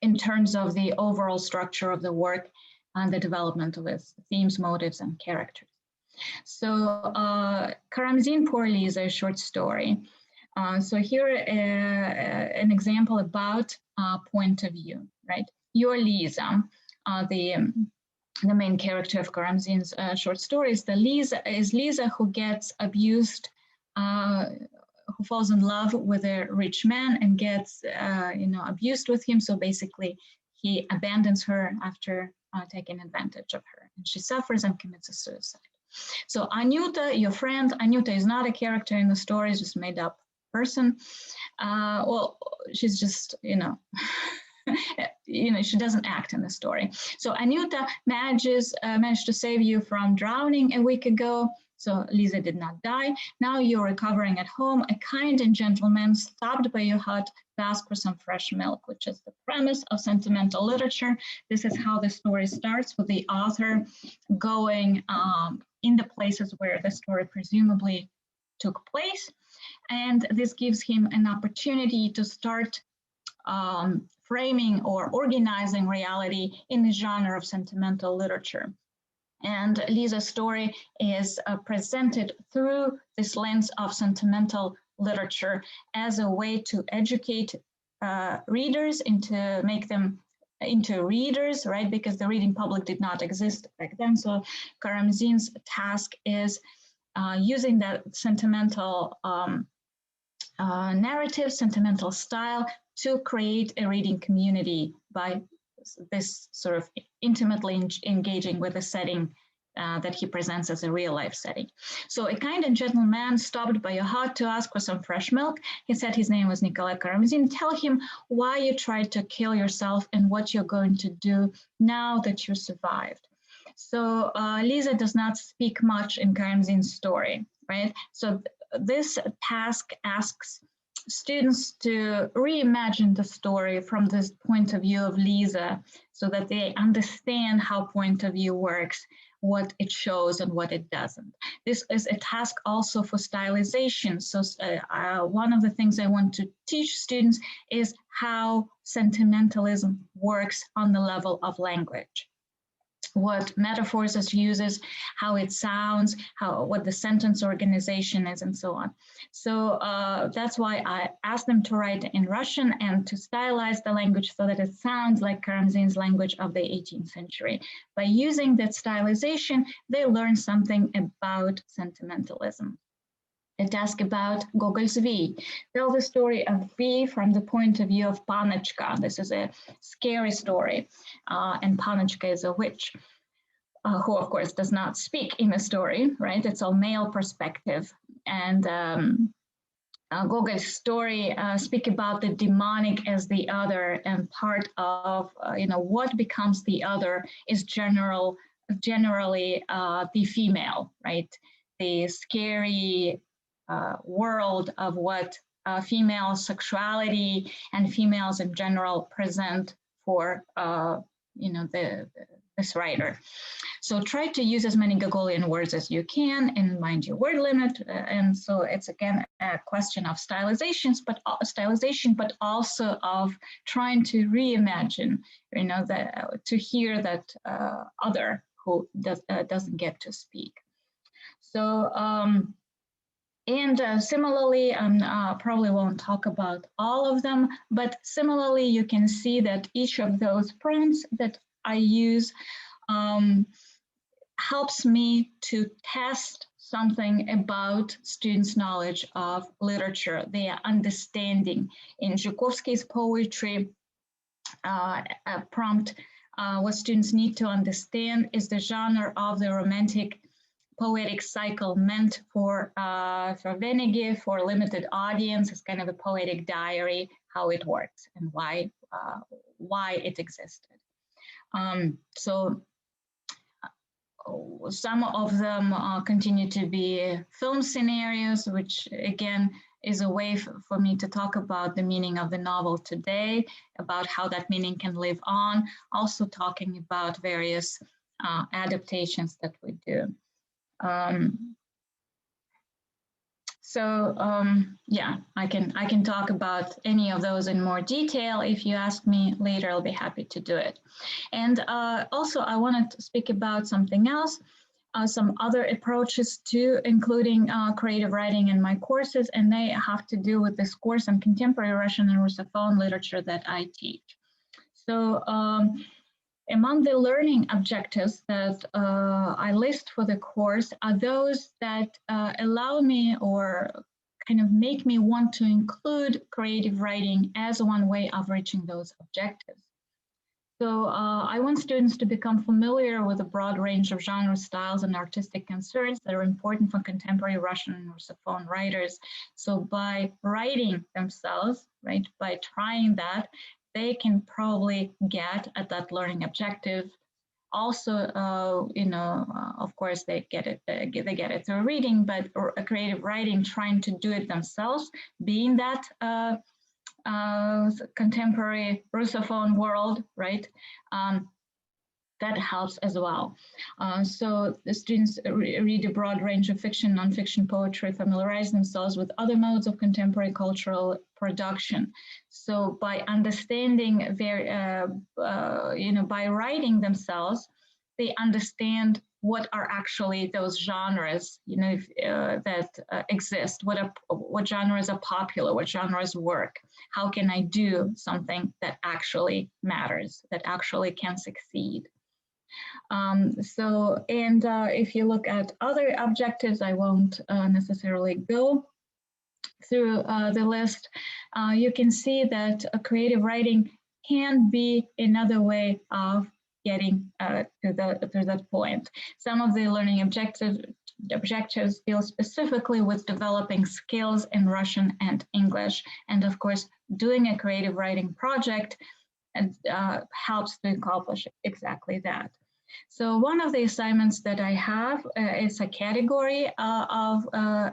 in terms of the overall structure of the work and the development of its themes, motives, and characters. So Karamzin, Poor Lisa, a short story. So here an example about point of view, right? You're Lisa, the main character of Karamzin's short story is Lisa who gets abused, who falls in love with a rich man and gets abused with him. So basically he abandons her after taking advantage of her, and she suffers and commits a suicide. So Anyuta, your friend, Anyuta is not a character in the story, it's just made up person. Well, she's just, she doesn't act in the story. So Anyuta managed to save you from drowning a week ago. So Lisa did not die. Now you're recovering at home. A kind and gentle man stopped by your hut to ask for some fresh milk, which is the premise of sentimental literature. This is how the story starts, with the author going in the places where the story presumably took place. And this gives him an opportunity to start framing or organizing reality in the genre of sentimental literature. And Lisa's story is presented through this lens of sentimental literature as a way to educate readers, make them into readers, right? Because the reading public did not exist back then. So Karamzin's task is using that sentimental narrative, sentimental style to create a reading community by this sort of intimately engaging with the setting that he presents as a real life setting. So a kind and gentle man stopped by your hut to ask for some fresh milk. He said his name was Nikolai Karamzin. Tell him why you tried to kill yourself and what you're going to do now that you survived. So Lisa does not speak much in Karamzin's story, right? So this task asks students to reimagine the story from this point of view of Lisa so that they understand how point of view works, what it shows and what it doesn't. This is a task also for stylization. So one of the things I want to teach students is how sentimentalism works on the level of language. What metaphors it uses, how it sounds, what the sentence organization is, and so on. So that's why I asked them to write in Russian and to stylize the language so that it sounds like Karamzin's language of the 18th century. By using that stylization, they learn something about sentimentalism. A task about Gogol's V. Tell the story of V from the point of view of Panochka. This is a scary story, and Panochka is a witch, who of course does not speak in the story, right? It's all male perspective. And Gogol's story speak about the demonic as the other, and part of what becomes the other is generally the female, right? The scary world of what female sexuality and females in general present for this writer. So try to use as many Gogolian words as you can and mind your word limit. And so it's again a question of stylization, but also of trying to reimagine, to hear that other who doesn't get to speak. So. And similarly, I probably won't talk about all of them, but similarly, you can see that each of those prompts that I use helps me to test something about students' knowledge of literature, their understanding. In Zhukovsky's poetry, a prompt, what students need to understand is the genre of the romantic poetic cycle meant for Venegy, for a limited audience. It's kind of a poetic diary, how it works and why it existed. So some of them continue to be film scenarios, which again is a way for me to talk about the meaning of the novel today, about how that meaning can live on, also talking about various adaptations that we do. Yeah, I can talk about any of those in more detail. If you ask me later, I'll be happy to do it. And also I wanted to speak about something else, some other approaches to including creative writing in my courses, and they have to do with this course on contemporary Russian and Russophone literature that I teach. So among the learning objectives that I list for the course are those that allow me or kind of make me want to include creative writing as one way of reaching those objectives. So I want students to become familiar with a broad range of genre styles and artistic concerns that are important for contemporary Russian and Russophone writers. So by writing themselves, right, by trying that, they can probably get at that learning objective. Also, of course, they get it through reading, but a creative writing, trying to do it themselves, being that contemporary Russophone world, right? That helps as well. So the students read a broad range of fiction, nonfiction, poetry, familiarize themselves with other modes of contemporary cultural production. So by understanding by writing themselves, they understand what are actually those genres, that exist, what genres are popular, what genres work, how can I do something that actually matters, that actually can succeed. If you look at other objectives, I won't necessarily go through the list. You can see that creative writing can be another way of getting to that point. Some of the learning objectives deal specifically with developing skills in Russian and English, and of course, doing a creative writing project helps to accomplish exactly that. So one of the assignments that I have is a category of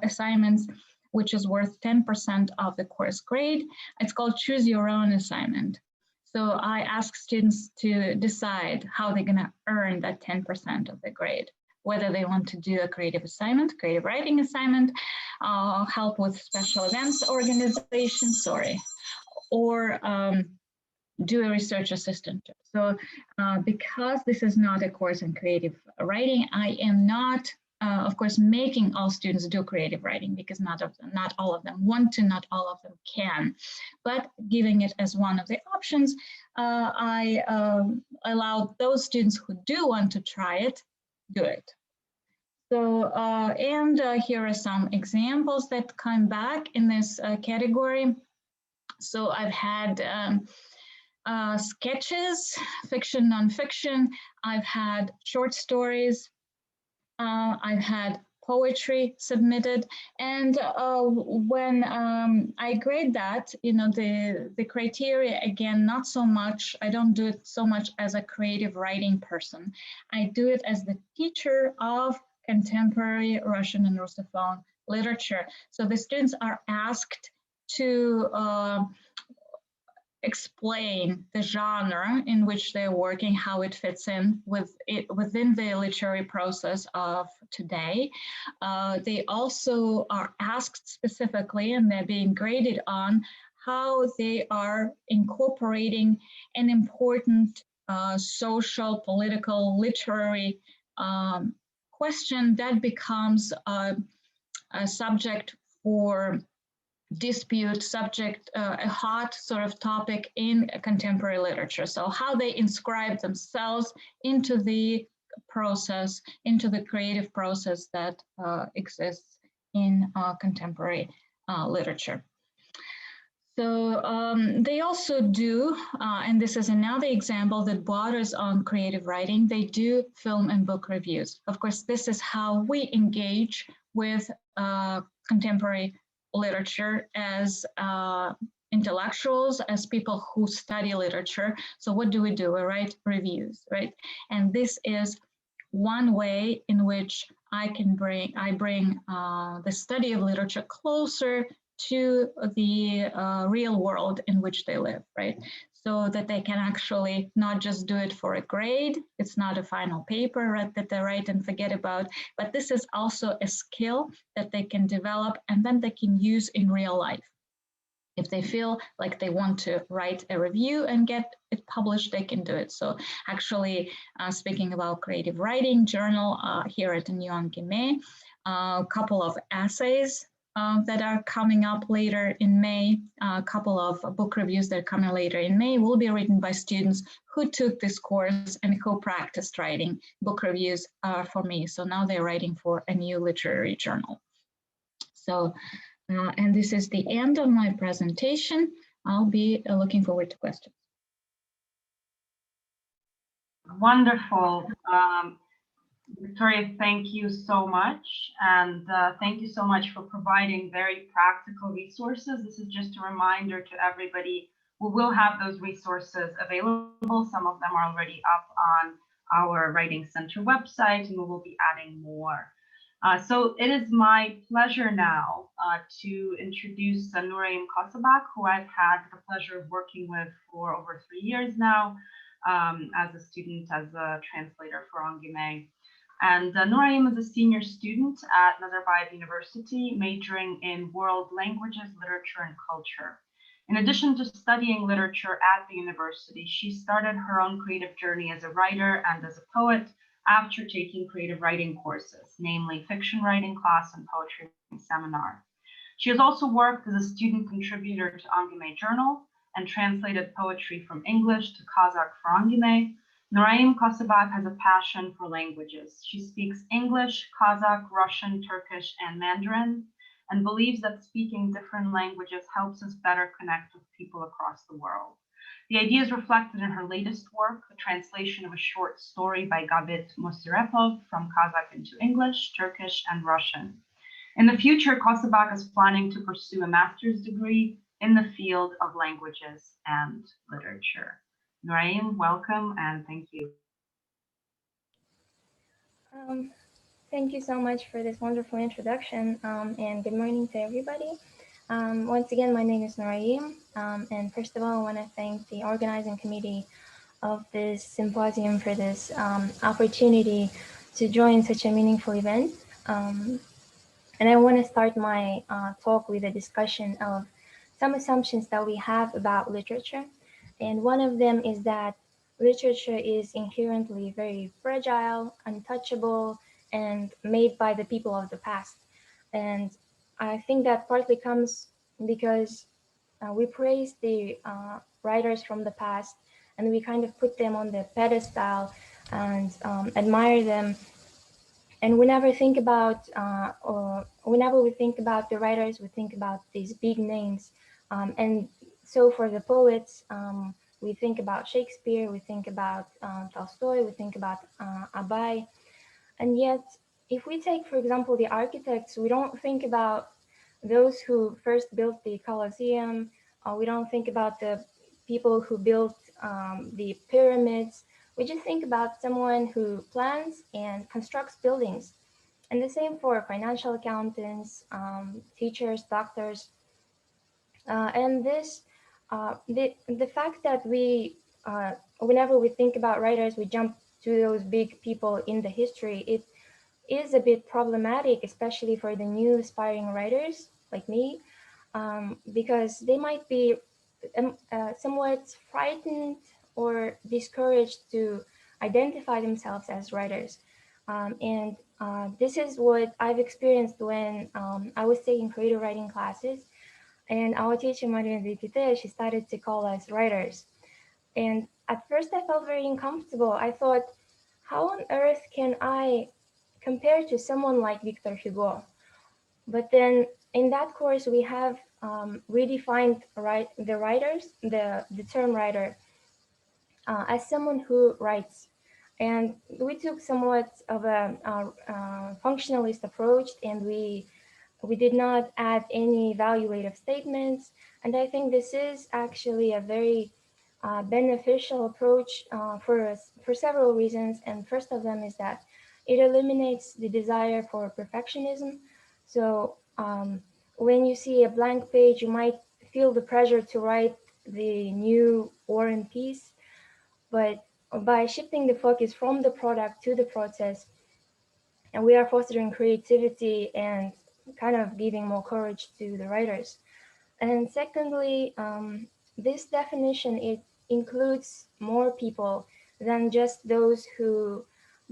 assignments which is worth 10% of the course grade. It's called Choose Your Own Assignment. So I ask students to decide how they're going to earn that 10% of the grade, whether they want to do a creative assignment, creative writing assignment, help with special events organization, or do a research assistant. So because this is not a course in creative writing, I am not, of course, making all students do creative writing, because not all of them want to, not all of them can, but giving it as one of the options, I allow those students who do want to try it, do it. So, here are some examples that come back in this category. So I've had sketches, fiction, nonfiction. I've had short stories. I've had poetry submitted, and when I grade that, the criteria, again, not so much, I don't do it so much as a creative writing person. I do it as the teacher of contemporary Russian and Russophone literature. So the students are asked to explain the genre in which they're working, how it fits in within the literary process of today. They also are asked specifically, and they're being graded on, how they are incorporating an important social, political, literary question that becomes a subject for dispute, subject, a hot sort of topic in contemporary literature. So how they inscribe themselves into the process, into the creative process that exists in contemporary literature. So they also do, and this is another example that borders on creative writing, they do film and book reviews. Of course, this is how we engage with contemporary literature as intellectuals, as people who study literature. So what do? We write reviews, right? And this is one way in which I bring the study of literature closer to the real world in which they live, right? So that they can actually not just do it for a grade, it's not a final paper, right, that they write and forget about, but this is also a skill that they can develop and then they can use in real life. If they feel like they want to write a review and get it published, they can do it. So actually, speaking about creative writing journal here at the Angiomae, a couple of essays that are coming up later in May, a couple of book reviews that are coming later in May will be written by students who took this course and who practiced writing book reviews for me. So now they're writing for a new literary journal. So, and this is the end of my presentation. I'll be looking forward to questions. Wonderful. Victoria, thank you so much. And thank you so much for providing very practical resources. This is just a reminder to everybody, we will have those resources available. Some of them are already up on our Writing Center website, and we will be adding more. So it is my pleasure now to introduce Nuraim Kosabak, who I've had the pleasure of working with for over 3 years now as a student, as a translator for Angiomae. And Nuraim is a senior student at Nazarbayev University, majoring in world languages, literature, and culture. In addition to studying literature at the university, she started her own creative journey as a writer and as a poet after taking creative writing courses, namely fiction writing class and poetry seminar. She has also worked as a student contributor to Angiomae Journal and translated poetry from English to Kazakh for Angiomae. Nuraim Kosabak has a passion for languages. She speaks English, Kazakh, Russian, Turkish, and Mandarin, and believes that speaking different languages helps us better connect with people across the world. The idea is reflected in her latest work, a translation of a short story by Gabit Musirepov from Kazakh into English, Turkish, and Russian. In the future, Kosabak is planning to pursue a master's degree in the field of languages and literature. Nuraim, welcome and thank you. Thank you so much for this wonderful introduction, and good morning to everybody. Once again, my name is Noraim, and first of all, I want to thank the organizing committee of this symposium for this opportunity to join such a meaningful event. And I want to start my talk with a discussion of some assumptions that we have about literature. And one of them is that literature is inherently very fragile, untouchable, and made by the people of the past. And I think that partly comes because we praise the writers from the past, and we kind of put them on the pedestal and admire them. And whenever we think about the writers, we think about these big names. And so for the poets, we think about Shakespeare, we think about Tolstoy, we think about Abai. And yet, if we take, for example, the architects, we don't think about those who first built the Colosseum. We don't think about the people who built the pyramids. We just think about someone who plans and constructs buildings. And the same for financial accountants, teachers, doctors. And this, the fact that we, whenever we think about writers, we jump to those big people in the history, it is a bit problematic, especially for the new aspiring writers like me, because they might be somewhat frightened or discouraged to identify themselves as writers. And this is what I've experienced when I was taking creative writing classes, and our teacher, Maria Dupuis, she started to call us writers. And at first I felt very uncomfortable. I thought, how on earth can I compare to someone like Victor Hugo? But then in that course, we have redefined the term writer as someone who writes. And we took somewhat of a functionalist approach, and we did not add any evaluative statements. And I think this is actually a very beneficial approach for us for several reasons. And first of them is that it eliminates the desire for perfectionism. So when you see a blank page, you might feel the pressure to write the new War and Peace. But by shifting the focus from the product to the process, and we are fostering creativity and kind of giving more courage to the writers. And secondly, this definition, it includes more people than just those who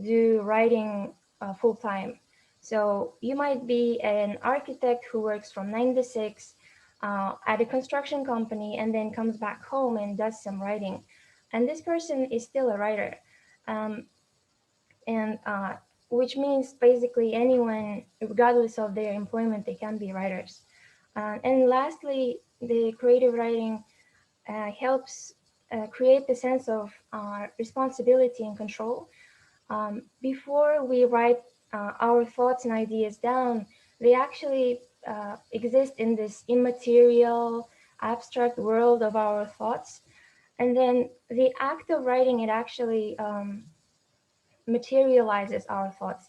do writing full-time. So you might be an architect who works from 9 to 6 at a construction company and then comes back home and does some writing. And this person is still a writer. Which means basically anyone, regardless of their employment, they can be writers. And lastly, the creative writing helps create the sense of responsibility and control. Before we write our thoughts and ideas down, they actually exist in this immaterial, abstract world of our thoughts. And then the act of writing, it actually materializes our thoughts.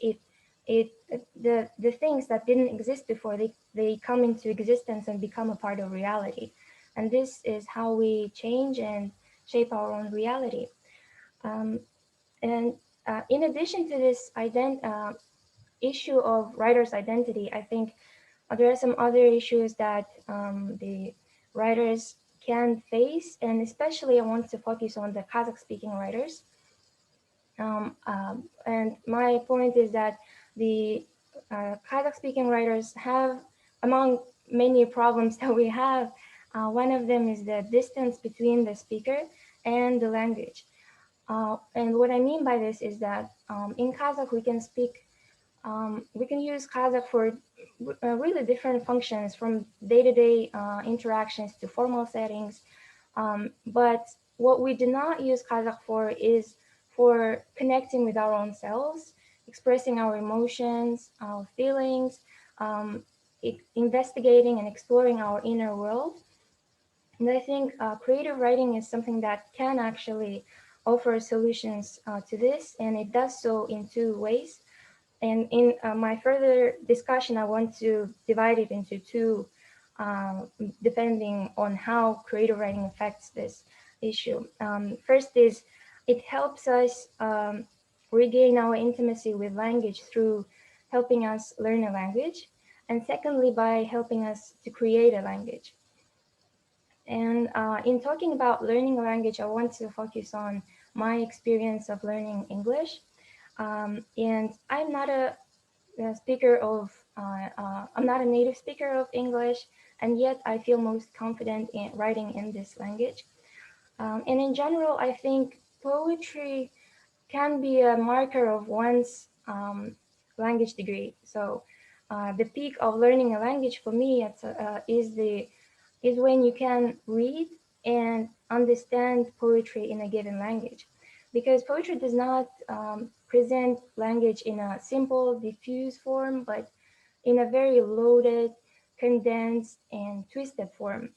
The things that didn't exist before, they come into existence and become a part of reality. And this is how we change and shape our own reality. In addition to this issue of writer's identity, I think there are some other issues that the writers can face, and especially I want to focus on the Kazakh-speaking writers. And my point is that the Kazakh-speaking writers have, among many problems that we have, one of them is the distance between the speaker and the language. And what I mean by this is that in Kazakh, we can use Kazakh for really different functions, from day-to-day interactions to formal settings. But what we do not use Kazakh for is for connecting with our own selves, expressing our emotions, our feelings, investigating and exploring our inner world. And I think creative writing is something that can actually offer solutions to this, and it does so in two ways. And in my further discussion, I want to divide it into two depending on how creative writing affects this issue. First is it helps us regain our intimacy with language through helping us learn a language, and secondly, by helping us to create a language. And in talking about learning a language, I want to focus on my experience of learning English. And I'm not a speaker of, I'm not a native speaker of English, and yet I feel most confident in writing in this language. And in general, I think poetry can be a marker of one's language degree. So the peak of learning a language for me is when you can read and understand poetry in a given language, because poetry does not present language in a simple, diffuse form, but in a very loaded, condensed, and twisted form,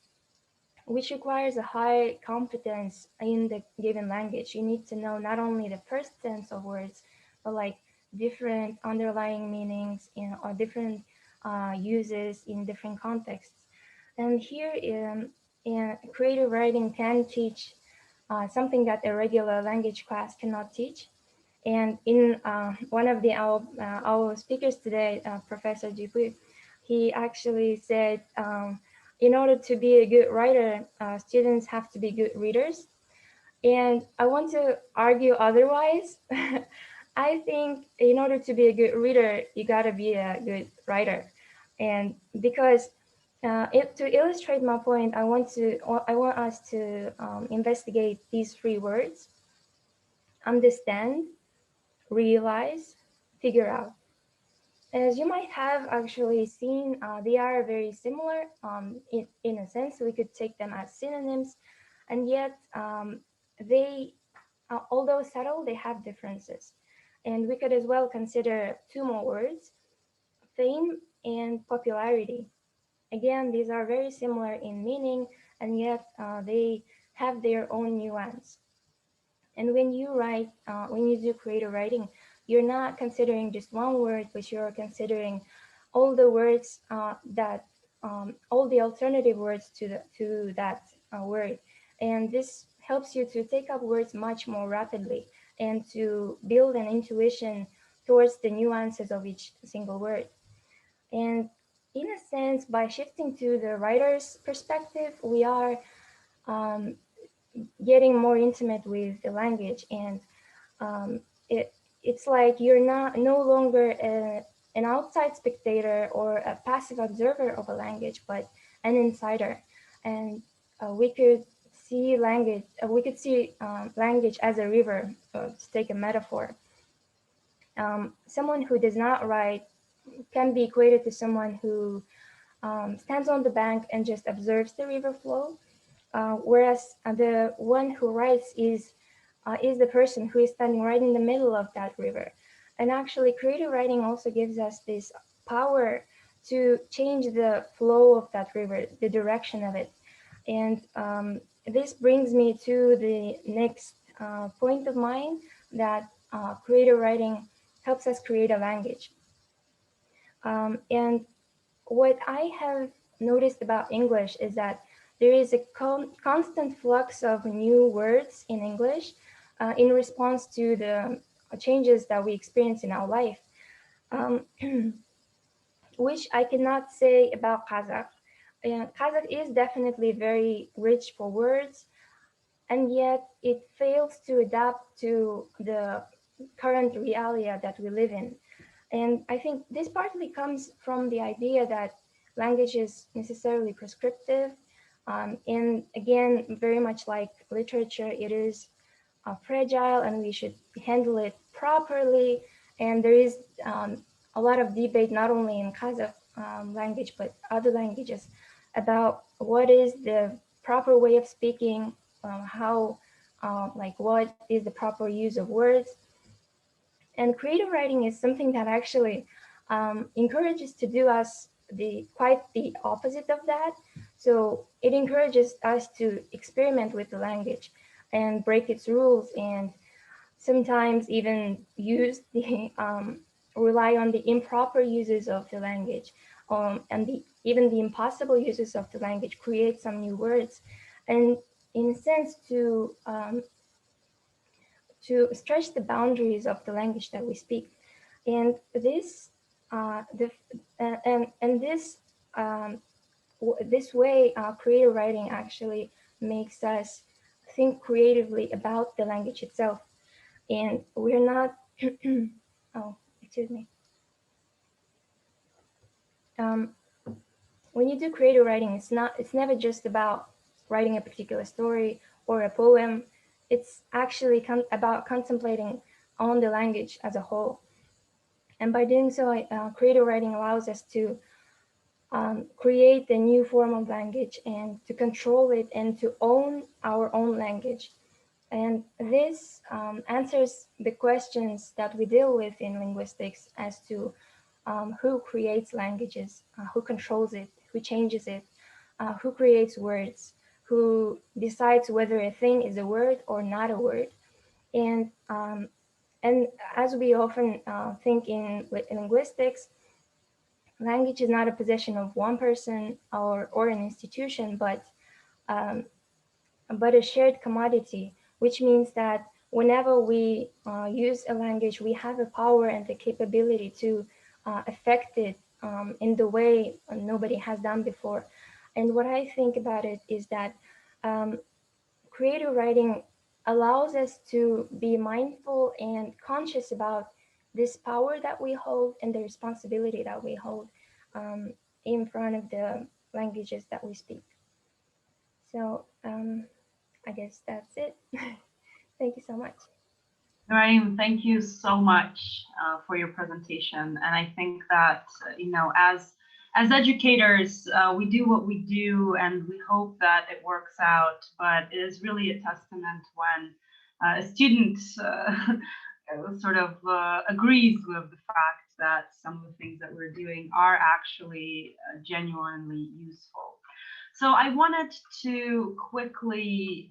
which requires a high competence in the given language. You need to know not only the first sense of words, but like different underlying meanings or different uses in different contexts. And here in creative writing can teach something that a regular language class cannot teach. And in one of our speakers today, Professor Dupuis, he actually said, in order to be a good writer, students have to be good readers. And I want to argue otherwise. I think in order to be a good reader, you gotta be a good writer. And because to illustrate my point, I want us to investigate these three words: understand, realize, figure out. As you might have actually seen, they are very similar in a sense. We could take them as synonyms, and yet they, although subtle, they have differences. And we could as well consider two more words: fame and popularity. Again, these are very similar in meaning, and yet they have their own nuance. And when you write, when you do creative writing, you're not considering just one word, but you're considering all the words all the alternative words to that word. And this helps you to take up words much more rapidly and to build an intuition towards the nuances of each single word. And in a sense, by shifting to the writer's perspective, we are getting more intimate with the language, and it's like you're no longer an outside spectator or a passive observer of a language, but an insider. And we could see language as a river, to take a metaphor. Someone who does not write can be equated to someone who stands on the bank and just observes the river flow. Whereas the one who writes is the person who is standing right in the middle of that river. And actually, creative writing also gives us this power to change the flow of that river, the direction of it. And this brings me to the next point of mine, that creative writing helps us create a language. And what I have noticed about English is that there is a constant flux of new words in English in response to the changes that we experience in our life, which I cannot say about Kazakh. Kazakh is definitely very rich for words, and yet it fails to adapt to the current realia that we live in. And I think this partly comes from the idea that language is necessarily prescriptive. And again, very much like literature, it is fragile and we should handle it properly. And there is a lot of debate, not only in Kazakh language, but other languages, about what is the proper way of speaking, what is the proper use of words. And creative writing is something that actually encourages to do us quite the opposite of that. So it encourages us to experiment with the language and break its rules, and sometimes even rely on the improper uses of the language and even the impossible uses of the language create some new words, and in a sense to stretch the boundaries of the language that we speak. And this this way, creative writing actually makes us think creatively about the language itself. And we're not, oh, excuse me. When you do creative writing, it's never just about writing a particular story or a poem. It's actually about contemplating on the language as a whole. And by doing so, creative writing allows us to create a new form of language and to control it and to own our own language. And this answers the questions that we deal with in linguistics as to who creates languages, who controls it, who changes it, who creates words, who decides whether a thing is a word or not a word. And as we often think in linguistics, language is not a possession of one person or an institution, but a shared commodity, which means that whenever we use a language, we have a power and the capability to affect it in the way nobody has done before. And what I think about it is that creative writing allows us to be mindful and conscious about this power that we hold and the responsibility that we hold in front of the languages that we speak. So I guess that's it. Thank you so much. Narim, thank you so much for your presentation. And I think that, as educators, we do what we do and we hope that it works out, but it is really a testament when a student sort of agrees with the fact that some of the things that we're doing are actually genuinely useful. So I wanted to quickly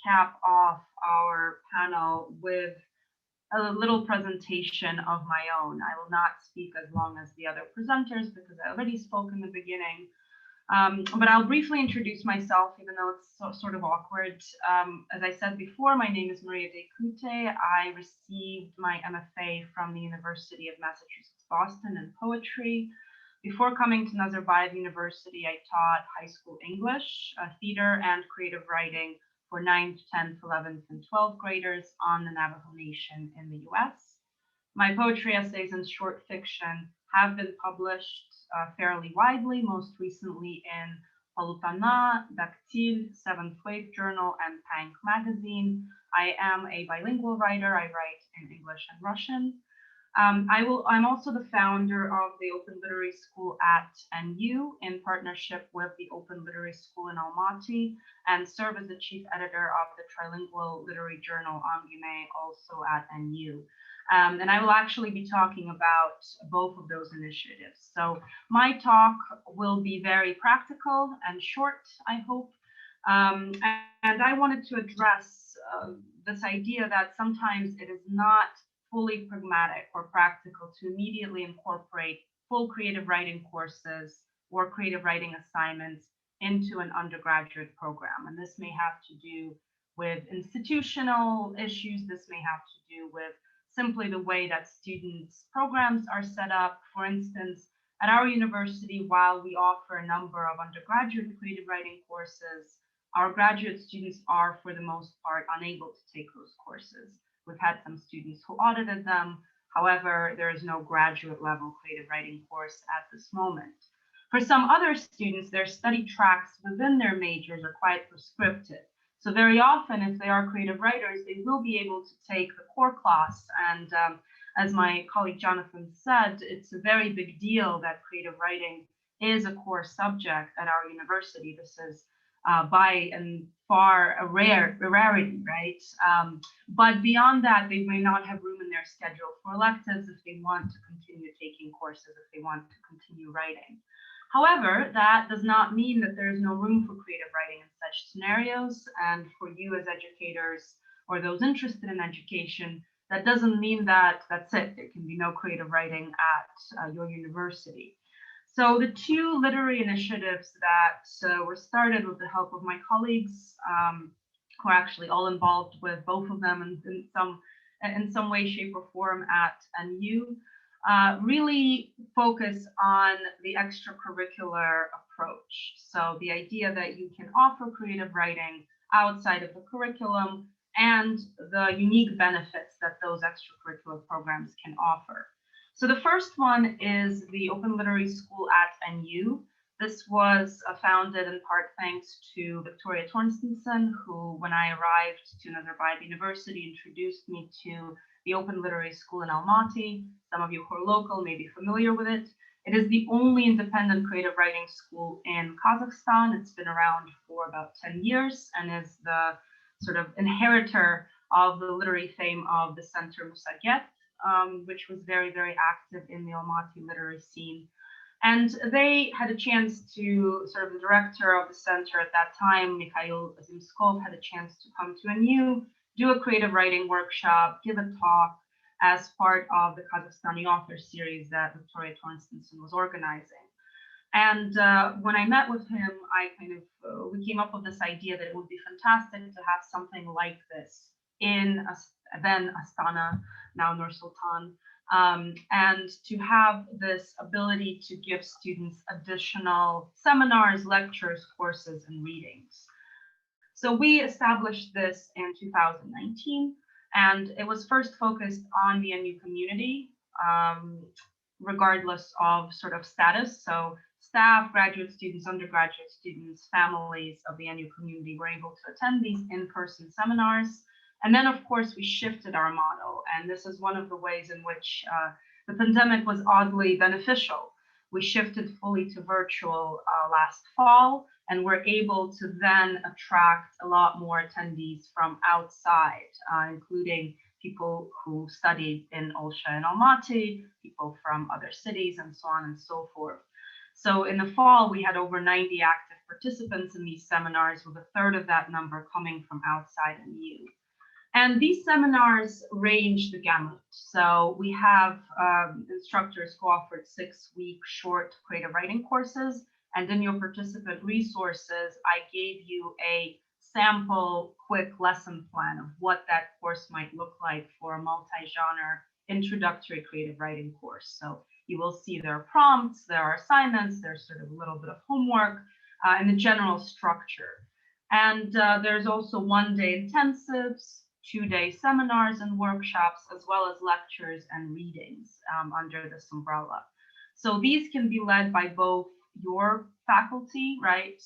cap off our panel with a little presentation of my own. I will not speak as long as the other presenters because I already spoke in the beginning, but I'll briefly introduce myself, even though it's sort of awkward. As I said before, my name is Maria De Cute. I received my MFA from the University of Massachusetts, Boston in poetry. Before coming to Nazarbayev University, I taught high school English, theater, and creative writing for 9th, 10th, 11th, and 12th graders on the Navajo Nation in the US. My poetry essays and short fiction have been published fairly widely, most recently in Palutana, Dactyl, Seventh Wave Journal, and Pank magazine. I am a bilingual writer. I write in English and Russian. I'm also the founder of the Open Literary School at NU in partnership with the Open Literary School in Almaty, and serve as the chief editor of the trilingual literary journal Angiomae, also at NU. And I will actually be talking about both of those initiatives. So my talk will be very practical and short, I hope. And I wanted to address this idea that sometimes it is not fully pragmatic or practical to immediately incorporate full creative writing courses or creative writing assignments into an undergraduate program. And this may have to do with institutional issues. This may have to do with simply the way that students' programs are set up. For instance, at our university, while we offer a number of undergraduate creative writing courses, our graduate students are, for the most part, unable to take those courses. We've had some students who audited them. However, there is no graduate level creative writing course at this moment. For some other students, their study tracks within their majors are quite prescriptive. So very often, if they are creative writers, they will be able to take the core class. And as my colleague Jonathan said, it's a very big deal that creative writing is a core subject at our university. This is by and far a rarity, right? But beyond that, they may not have room in their schedule for electives if they want to continue taking courses, if they want to continue writing. However, that does not mean that there is no room for creative writing in such scenarios. And for you as educators or those interested in education, that doesn't mean that that's it. There can be no creative writing at your university. So the two literary initiatives that were started with the help of my colleagues, who are actually all involved with both of them in some way, shape, or form at NU, really focus on the extracurricular approach. So the idea that you can offer creative writing outside of the curriculum and the unique benefits that those extracurricular programs can offer. So the first one is the Open Literary School at NU. This was founded in part thanks to Victoria Thompsonson, who, when I arrived to Nazarbayev University, introduced me to the Open Literary School in Almaty. Some of you who are local may be familiar with it. It is the only independent creative writing school in Kazakhstan. It's been around for about 10 years and is the sort of inheritor of the literary fame of the center Musaget, which was very, very active in the Almaty literary scene. And they had a chance to, sort of the director of the center at that time, Mikhail Zimskov, had a chance to come to NU, do a creative writing workshop, give a talk as part of the Kazakhstani author series that Victoria Thompsonson was organizing. And when I met with him, we came up with this idea that it would be fantastic to have something like this in then Astana, now Nur Sultan, and to have this ability to give students additional seminars, lectures, courses, and readings. So we established this in 2019, and it was first focused on the NU community, regardless of sort of status. So staff, graduate students, undergraduate students, families of the NU community were able to attend these in-person seminars. And then, of course, we shifted our model. And this is one of the ways in which the pandemic was oddly beneficial. We shifted fully to virtual last fall, and we're able to then attract a lot more attendees from outside, including people who studied in Olsha and Almaty, people from other cities, and so on and so forth. So in the fall, we had over 90 active participants in these seminars, with a third of that number coming from outside NU. And these seminars range the gamut. So we have instructors who offered 6-week short creative writing courses. And in your participant resources, I gave you a sample quick lesson plan of what that course might look like for a multi-genre introductory creative writing course. So you will see there are prompts, there are assignments, there's sort of a little bit of homework, and the general structure. And there's also one-day intensives, 2-day seminars and workshops, as well as lectures and readings under this umbrella. So these can be led by both your faculty, right,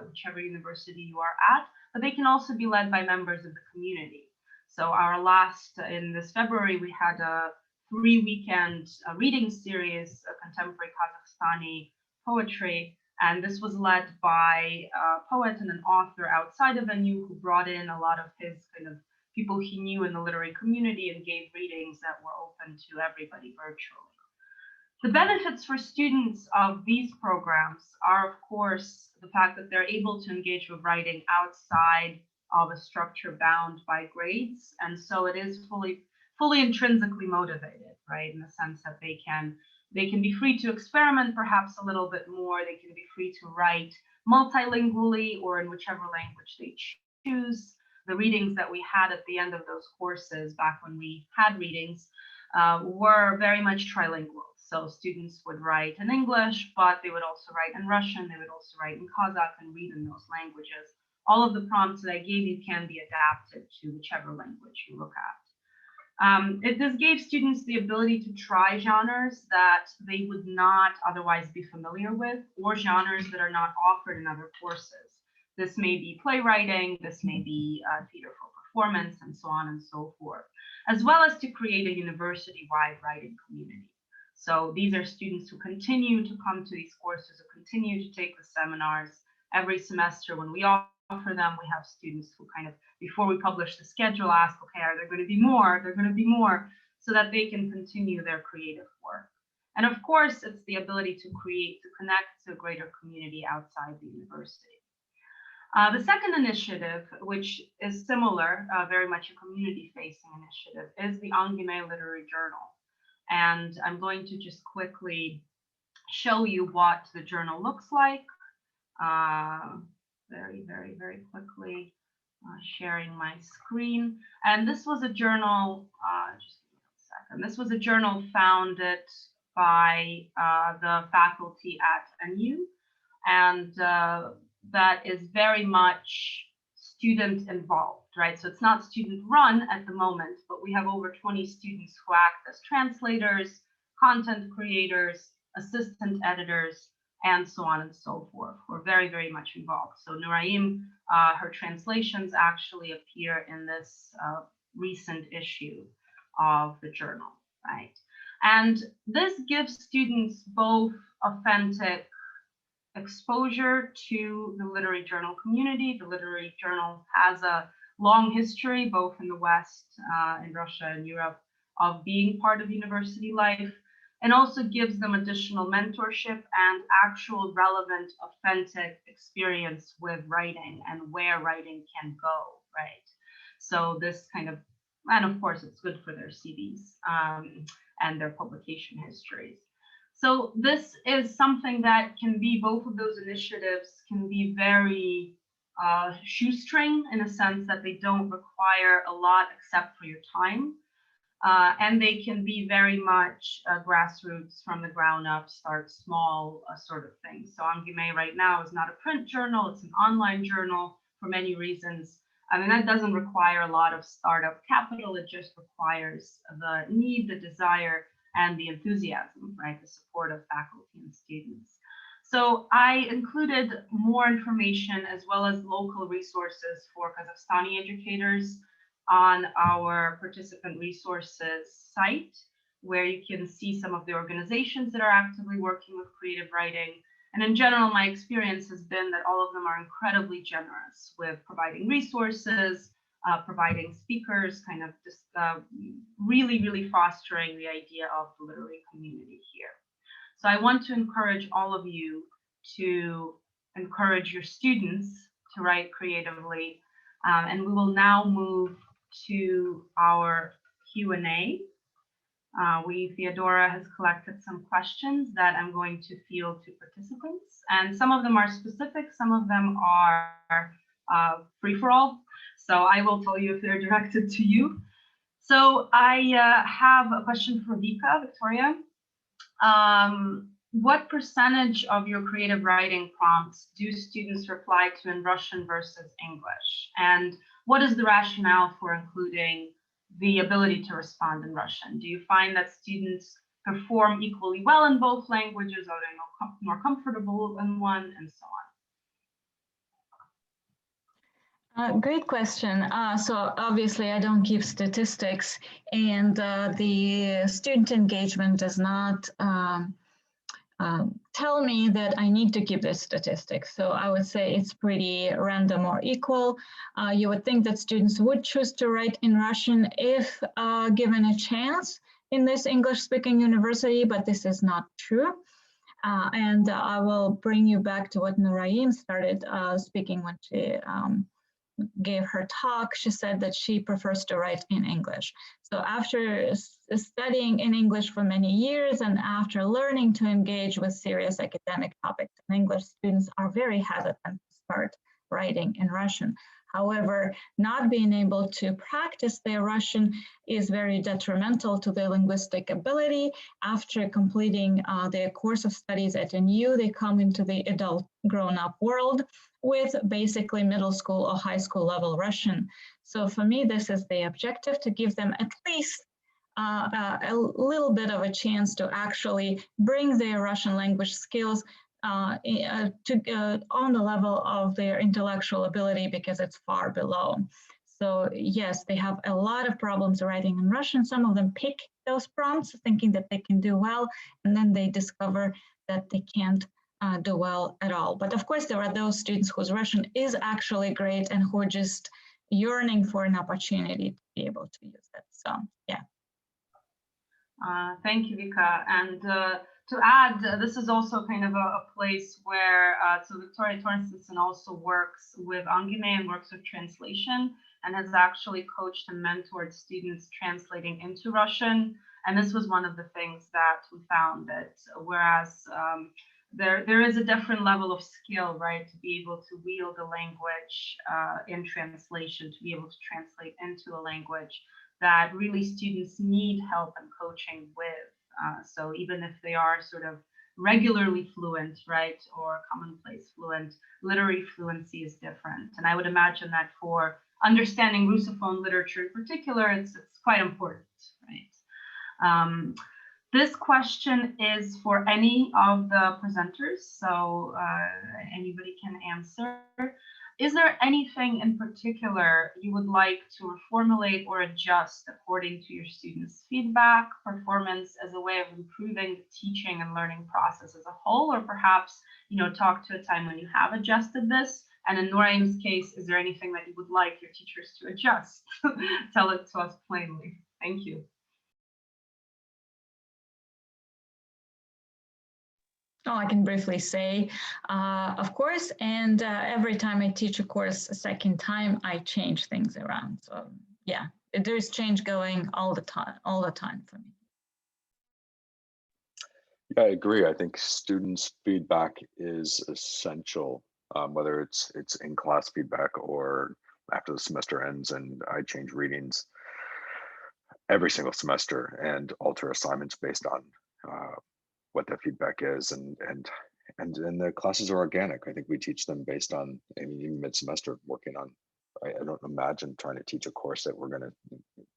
whichever university you are at, but they can also be led by members of the community. So our last, in this February, we had a 3-weekend reading series, contemporary Kazakhstani poetry, and this was led by a poet and an author outside of NU who brought in a lot of his kind of people he knew in the literary community and gave readings that were open to everybody virtually. The benefits for students of these programs are, of course, the fact that they're able to engage with writing outside of a structure bound by grades. And so it is fully intrinsically motivated, right? In the sense that they can be free to experiment perhaps a little bit more. They can be free to write multilingually or in whichever language they choose. The readings that we had at the end of those courses back when we had readings were very much trilingual. So students would write in English, but they would also write in Russian. They would also write in Kazakh and read in those languages. All of the prompts that I gave you can be adapted to whichever language you look at. This gave students the ability to try genres that they would not otherwise be familiar with, or genres that are not offered in other courses. This may be playwriting, this may be theater for performance, and so on and so forth, as well as to create a university-wide writing community. So these are students who continue to come to these courses, who continue to take the seminars. Every semester when we offer them, we have students who kind of, before we publish the schedule, ask, okay, are there going to be more? They're going to be more, so that they can continue their creative work. And of course, it's the ability to create, to connect to a greater community outside the university. The second initiative, which is similar, very much a community-facing initiative, is the Angiomae Literary Journal. And I'm going to just quickly show you what the journal looks like. Very quickly, sharing my screen. And this was a journal, just give me a second. This was a journal founded by the faculty at NU, and that is very much student involved, right? So it's not student run at the moment, but we have over 20 students who act as translators, content creators, assistant editors, and so on and so forth. We're very much involved. So Nuraim, her translations actually appear in this recent issue of the journal, right? And this gives students both authentic exposure to the literary journal community. The literary journal has a long history, both in the West, in Russia and Europe, of being part of university life, and also gives them additional mentorship and actual relevant, authentic experience with writing and where writing can go, right? So this kind of, and of course it's good for their CVs and their publication histories. So this is something that can be, both of those initiatives can be very shoestring, in a sense that they don't require a lot except for your time. And they can be very much grassroots, from the ground up, start small sort of thing. So Angiomae right now is not a print journal, it's an online journal for many reasons. I mean, that doesn't require a lot of startup capital, it just requires the need, the desire, and the enthusiasm, right? The support of faculty and students. So I included more information as well as local resources for Kazakhstani educators on our participant resources site, where you can see some of the organizations that are actively working with creative writing. And in general, my experience has been that all of them are incredibly generous with providing resources, providing speakers, kind of just really fostering the idea of the literary community here. So I want to encourage all of you to encourage your students to write creatively. And we will now move to our Q&A. Theodora has collected some questions that I'm going to field to participants. And some of them are specific, some of them are free-for-all. So I will tell you if they're directed to you. So I have a question for Victoria. What percentage of your creative writing prompts do students reply to in Russian versus English? And what is the rationale for including the ability to respond in Russian? Do you find that students perform equally well in both languages, or are they more comfortable in one, and so on? Great question. So obviously I don't keep statistics, and the student engagement does not tell me that I need to keep this statistics. So I would say it's pretty random or equal. You would think that students would choose to write in Russian if given a chance in this English-speaking university, but this is not true. And I will bring you back to what Nuraim started speaking when she gave her talk. She said that she prefers to write in English. So after studying in English for many years and after learning to engage with serious academic topics in English, students are very hesitant to start writing in Russian. However, not being able to practice their Russian is very detrimental to their linguistic ability. After completing their course of studies at NU, they come into the adult grown-up world with basically middle school or high school level Russian. So for me, this is the objective, to give them at least a little bit of a chance to actually bring their Russian language skills on the level of their intellectual ability, because it's far below. So yes, they have a lot of problems writing in Russian. Some of them pick those prompts thinking that they can do well, and then they discover that they can't do well at all. But of course, there are those students whose Russian is actually great and who are just yearning for an opportunity to be able to use it. So yeah. Thank you, Vika. And to add, this is also kind of a place where, so Victoria Thompsonson also works with Angiomae and works with translation, and has actually coached and mentored students translating into Russian. And this was one of the things that we found, that whereas there is a different level of skill, right, to be able to wield a language in translation, to be able to translate into a language, that really students need help and coaching with. So even if they are sort of regularly fluent, right, or commonplace fluent, literary fluency is different. And I would imagine that for understanding Russophone literature in particular, it's quite important, right? This question is for any of the presenters, so anybody can answer. Is there anything in particular you would like to reformulate or adjust according to your students' feedback, performance, as a way of improving the teaching and learning process as a whole, or perhaps, you know, talk to a time when you have adjusted this? And in Noraim's case, is there anything that you would like your teachers to adjust? Tell it to us plainly. Thank you. Oh, I can briefly say, of course, and every time I teach a course a second time, I change things around. So yeah, there's change going all the time for me. Yeah, I agree. I think students' feedback is essential, whether it's in-class feedback or after the semester ends and I change readings every single semester and alter assignments based on what the feedback is, and the classes are organic. I think we teach them based on, I mean, even mid-semester working on, I don't imagine trying to teach a course that we're going to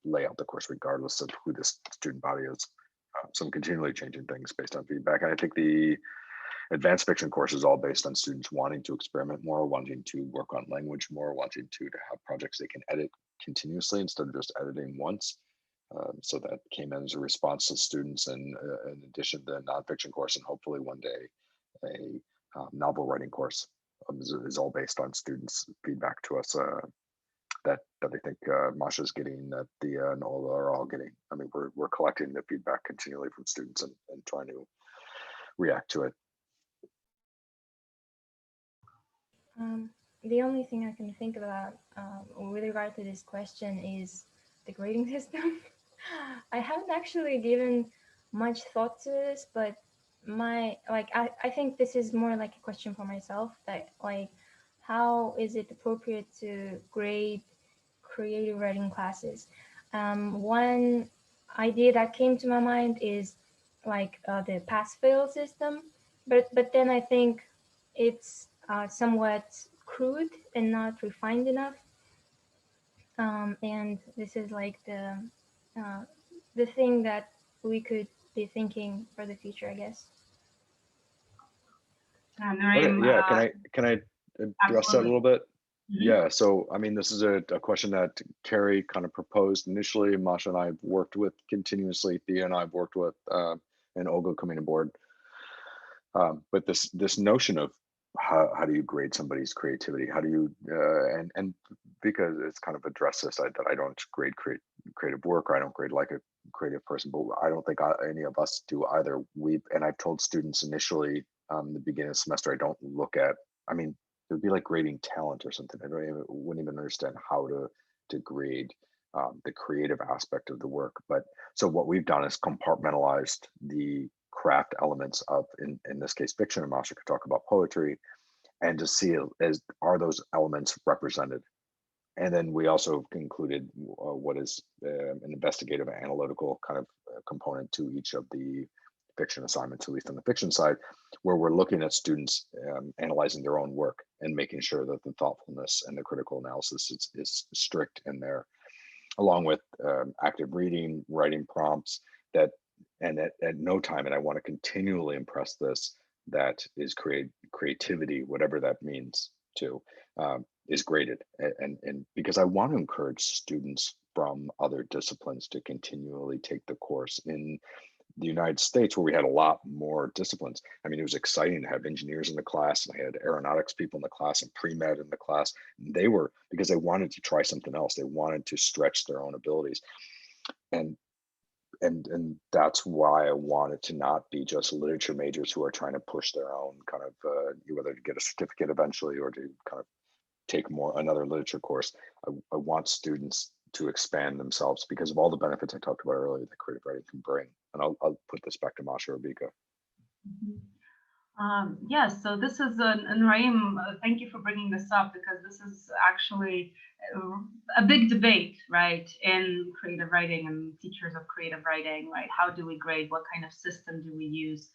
lay out the course regardless of who this student body is. So I'm continually changing things based on feedback. And I think the advanced fiction course is all based on students wanting to experiment more, wanting to work on language more, wanting to have projects they can edit continuously instead of just editing once. So that came in as a response to students, and in addition to the nonfiction course, and hopefully one day a novel writing course is all based on students' feedback to us that I think Masha's getting, that Thea and Ola are all getting. I mean, we're collecting the feedback continually from students and trying to react to it. The only thing I can think about with regard to this question is the grading system. I haven't actually given much thought to this, but I think this is more like a question for myself, that like, how is it appropriate to grade creative writing classes? One idea that came to my mind is like the pass-fail system, but then I think it's somewhat crude and not refined enough. And this is like the thing that we could be thinking for the future, I guess. Noraim, Okay, can I address that a little bit? Mm-hmm. Yeah, so I mean, this is a question that Carrie kind of proposed initially. Masha and I have worked with continuously. Thea and I have worked with, and Olga coming aboard. But this notion of how do you grade somebody's creativity? How do you and because it's kind of addressed this, that I don't grade creative work, or I don't grade like a creative person, but I don't think any of us do either. And I've told students initially, the beginning of the semester, I don't look at, I mean, it would be like grading talent or something. Wouldn't even understand how to grade the creative aspect of the work. But so what we've done is compartmentalized the craft elements of, in this case, fiction, and Masha could talk about poetry, and to see as are those elements represented. And then we also included what is an investigative analytical kind of component to each of the fiction assignments, at least on the fiction side, where we're looking at students analyzing their own work and making sure that the thoughtfulness and the critical analysis is strict in there, along with active reading, writing prompts, and at no time, and I want to continually impress this, that is creativity, whatever that means to, is graded. And because I want to encourage students from other disciplines to continually take the course. In the United States, where we had a lot more disciplines, I mean, it was exciting to have engineers in the class, and I had aeronautics people in the class and pre-med in the class. They were, because they wanted to try something else. They wanted to stretch their own abilities. And that's why I want it to not be just literature majors who are trying to push their own kind of, whether to get a certificate eventually or to kind of take another literature course. I want students to expand themselves because of all the benefits I talked about earlier that creative writing can bring. And I'll put this back to Masha or Vika. Yes, so this is and Raim, thank you for bringing this up, because this is actually a big debate, right, in creative writing and teachers of creative writing, right? How do we grade? What kind of system do we use?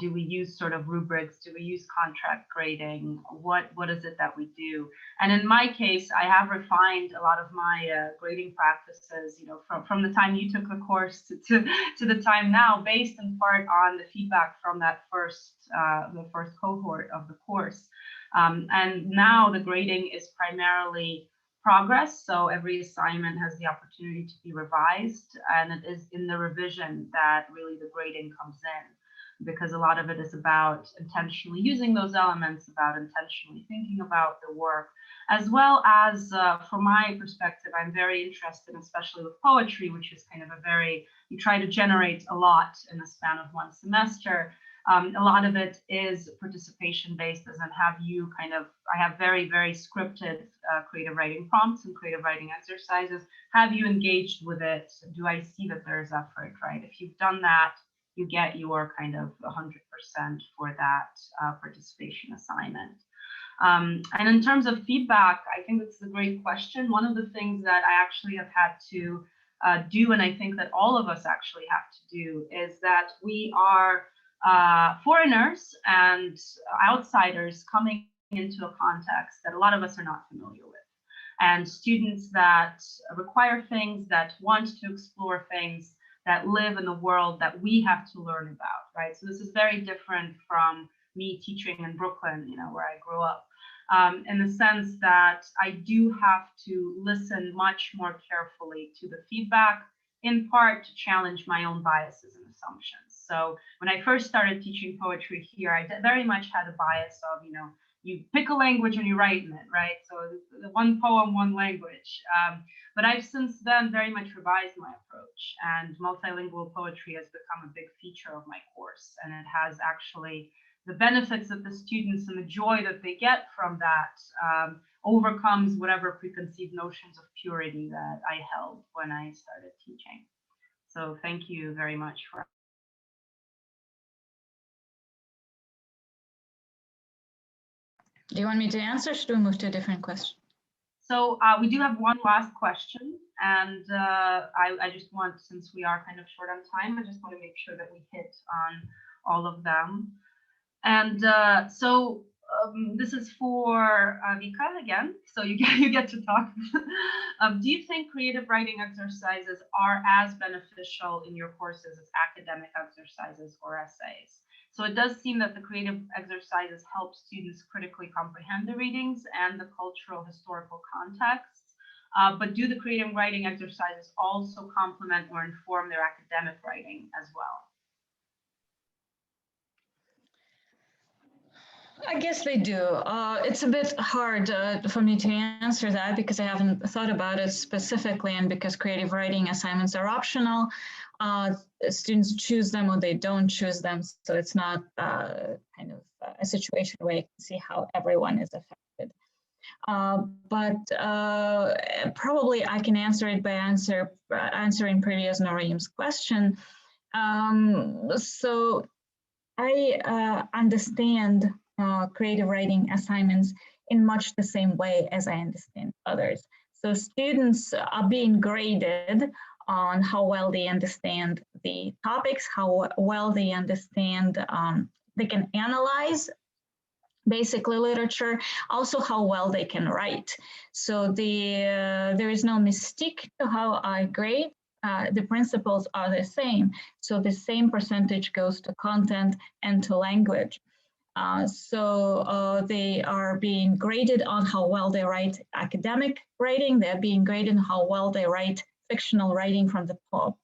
Do we use sort of rubrics? Do we use contract grading? What is it that we do? And in my case, I have refined a lot of my grading practices, you know, from the time you took the course to the time now, based in part on the feedback from that the first cohort of the course. And now the grading is primarily progress. So every assignment has the opportunity to be revised, and it is in the revision that really the grading comes in, because a lot of it is about intentionally using those elements, about intentionally thinking about the work, as well as from my perspective, I'm very interested, especially with poetry, which is kind of you try to generate a lot in the span of one semester. A lot of it is participation based, as in I have very, very scripted creative writing prompts and creative writing exercises. Have you engaged with it? Do I see that there's effort, right? If you've done that, you get your kind of 100% for that participation assignment. And in terms of feedback, I think that's a great question. One of the things that I actually have had to do, and I think that all of us actually have to do, is that we are foreigners and outsiders coming into a context that a lot of us are not familiar with. And students that require things, that want to explore things, that live in the world that we have to learn about, right? So this is very different from me teaching in Brooklyn, you know, where I grew up, in the sense that I do have to listen much more carefully to the feedback, in part to challenge my own biases and assumptions. So when I first started teaching poetry here, I very much had a bias of, you know, you pick a language and you write in it, right? So the one poem, one language. But I've since then very much revised my approach, and multilingual poetry has become a big feature of my course. And it has actually the benefits of the students and the joy that they get from that overcomes whatever preconceived notions of purity that I held when I started teaching. So thank you very much for. Do you want me to answer? Should we move to a different question? So we do have one last question, and I just want, since we are kind of short on time, I just want to make sure that we hit on all of them. And so this is for Vika again, so you get to talk. Do you think creative writing exercises are as beneficial in your courses as academic exercises or essays? So it does seem that the creative exercises help students critically comprehend the readings and the cultural historical contexts, but do the creative writing exercises also complement or inform their academic writing as well? I guess they do. It's a bit hard for me to answer that because I haven't thought about it specifically, and because creative writing assignments are optional, students choose them or they don't choose them. So it's not kind of a situation where you can see how everyone is affected. But probably I can answer it by answering previous Noreem's question. So I understand creative writing assignments in much the same way as I understand others. So students are being graded on how well they understand the topics, how well they understand, they can analyze basically literature, also how well they can write. So there is no mystique to how I grade. The principles are the same. So the same percentage goes to content and to language. So they are being graded on how well they write academic writing. They're being graded on how well they write fictional writing from the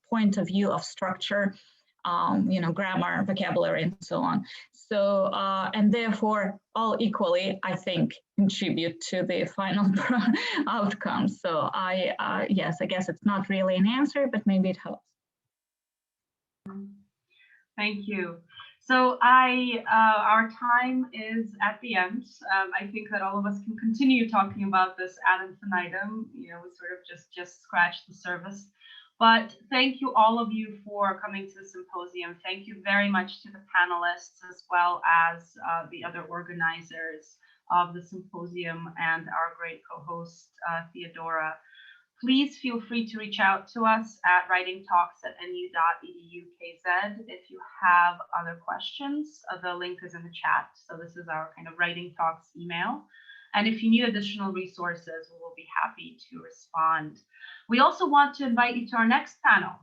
point of view of structure, you know, grammar, vocabulary, and so on. So, and therefore, all equally, I think, contribute to the final outcome. So yes, I guess it's not really an answer, but maybe it helps. Thank you. So our time is at the end. I think that all of us can continue talking about this ad infinitum. You know, we sort of just scratched the surface. But thank you all of you for coming to the symposium. Thank you very much to the panelists as well as the other organizers of the symposium and our great co-host, Theodora. Please feel free to reach out to us at writingtalks@nu.edu/KZ if you have other questions. The link is in the chat. So this is our kind of Writing Talks email. And if you need additional resources, we will be happy to respond. We also want to invite you to our next panel,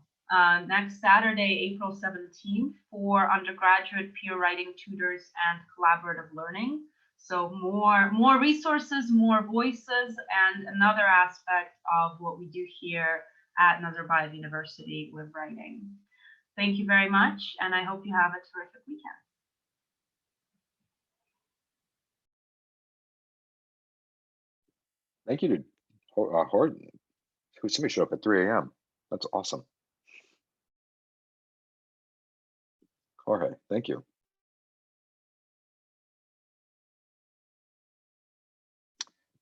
next Saturday, April 17th, for undergraduate peer writing tutors and collaborative learning. So more resources, more voices, and another aspect of what we do here at Nazarbayev University with writing. Thank you very much, and I hope you have a terrific weekend. Thank you to Horton. Somebody showed up at 3 a.m. That's awesome. Jorge, thank you.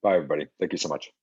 Bye, everybody. Thank you so much.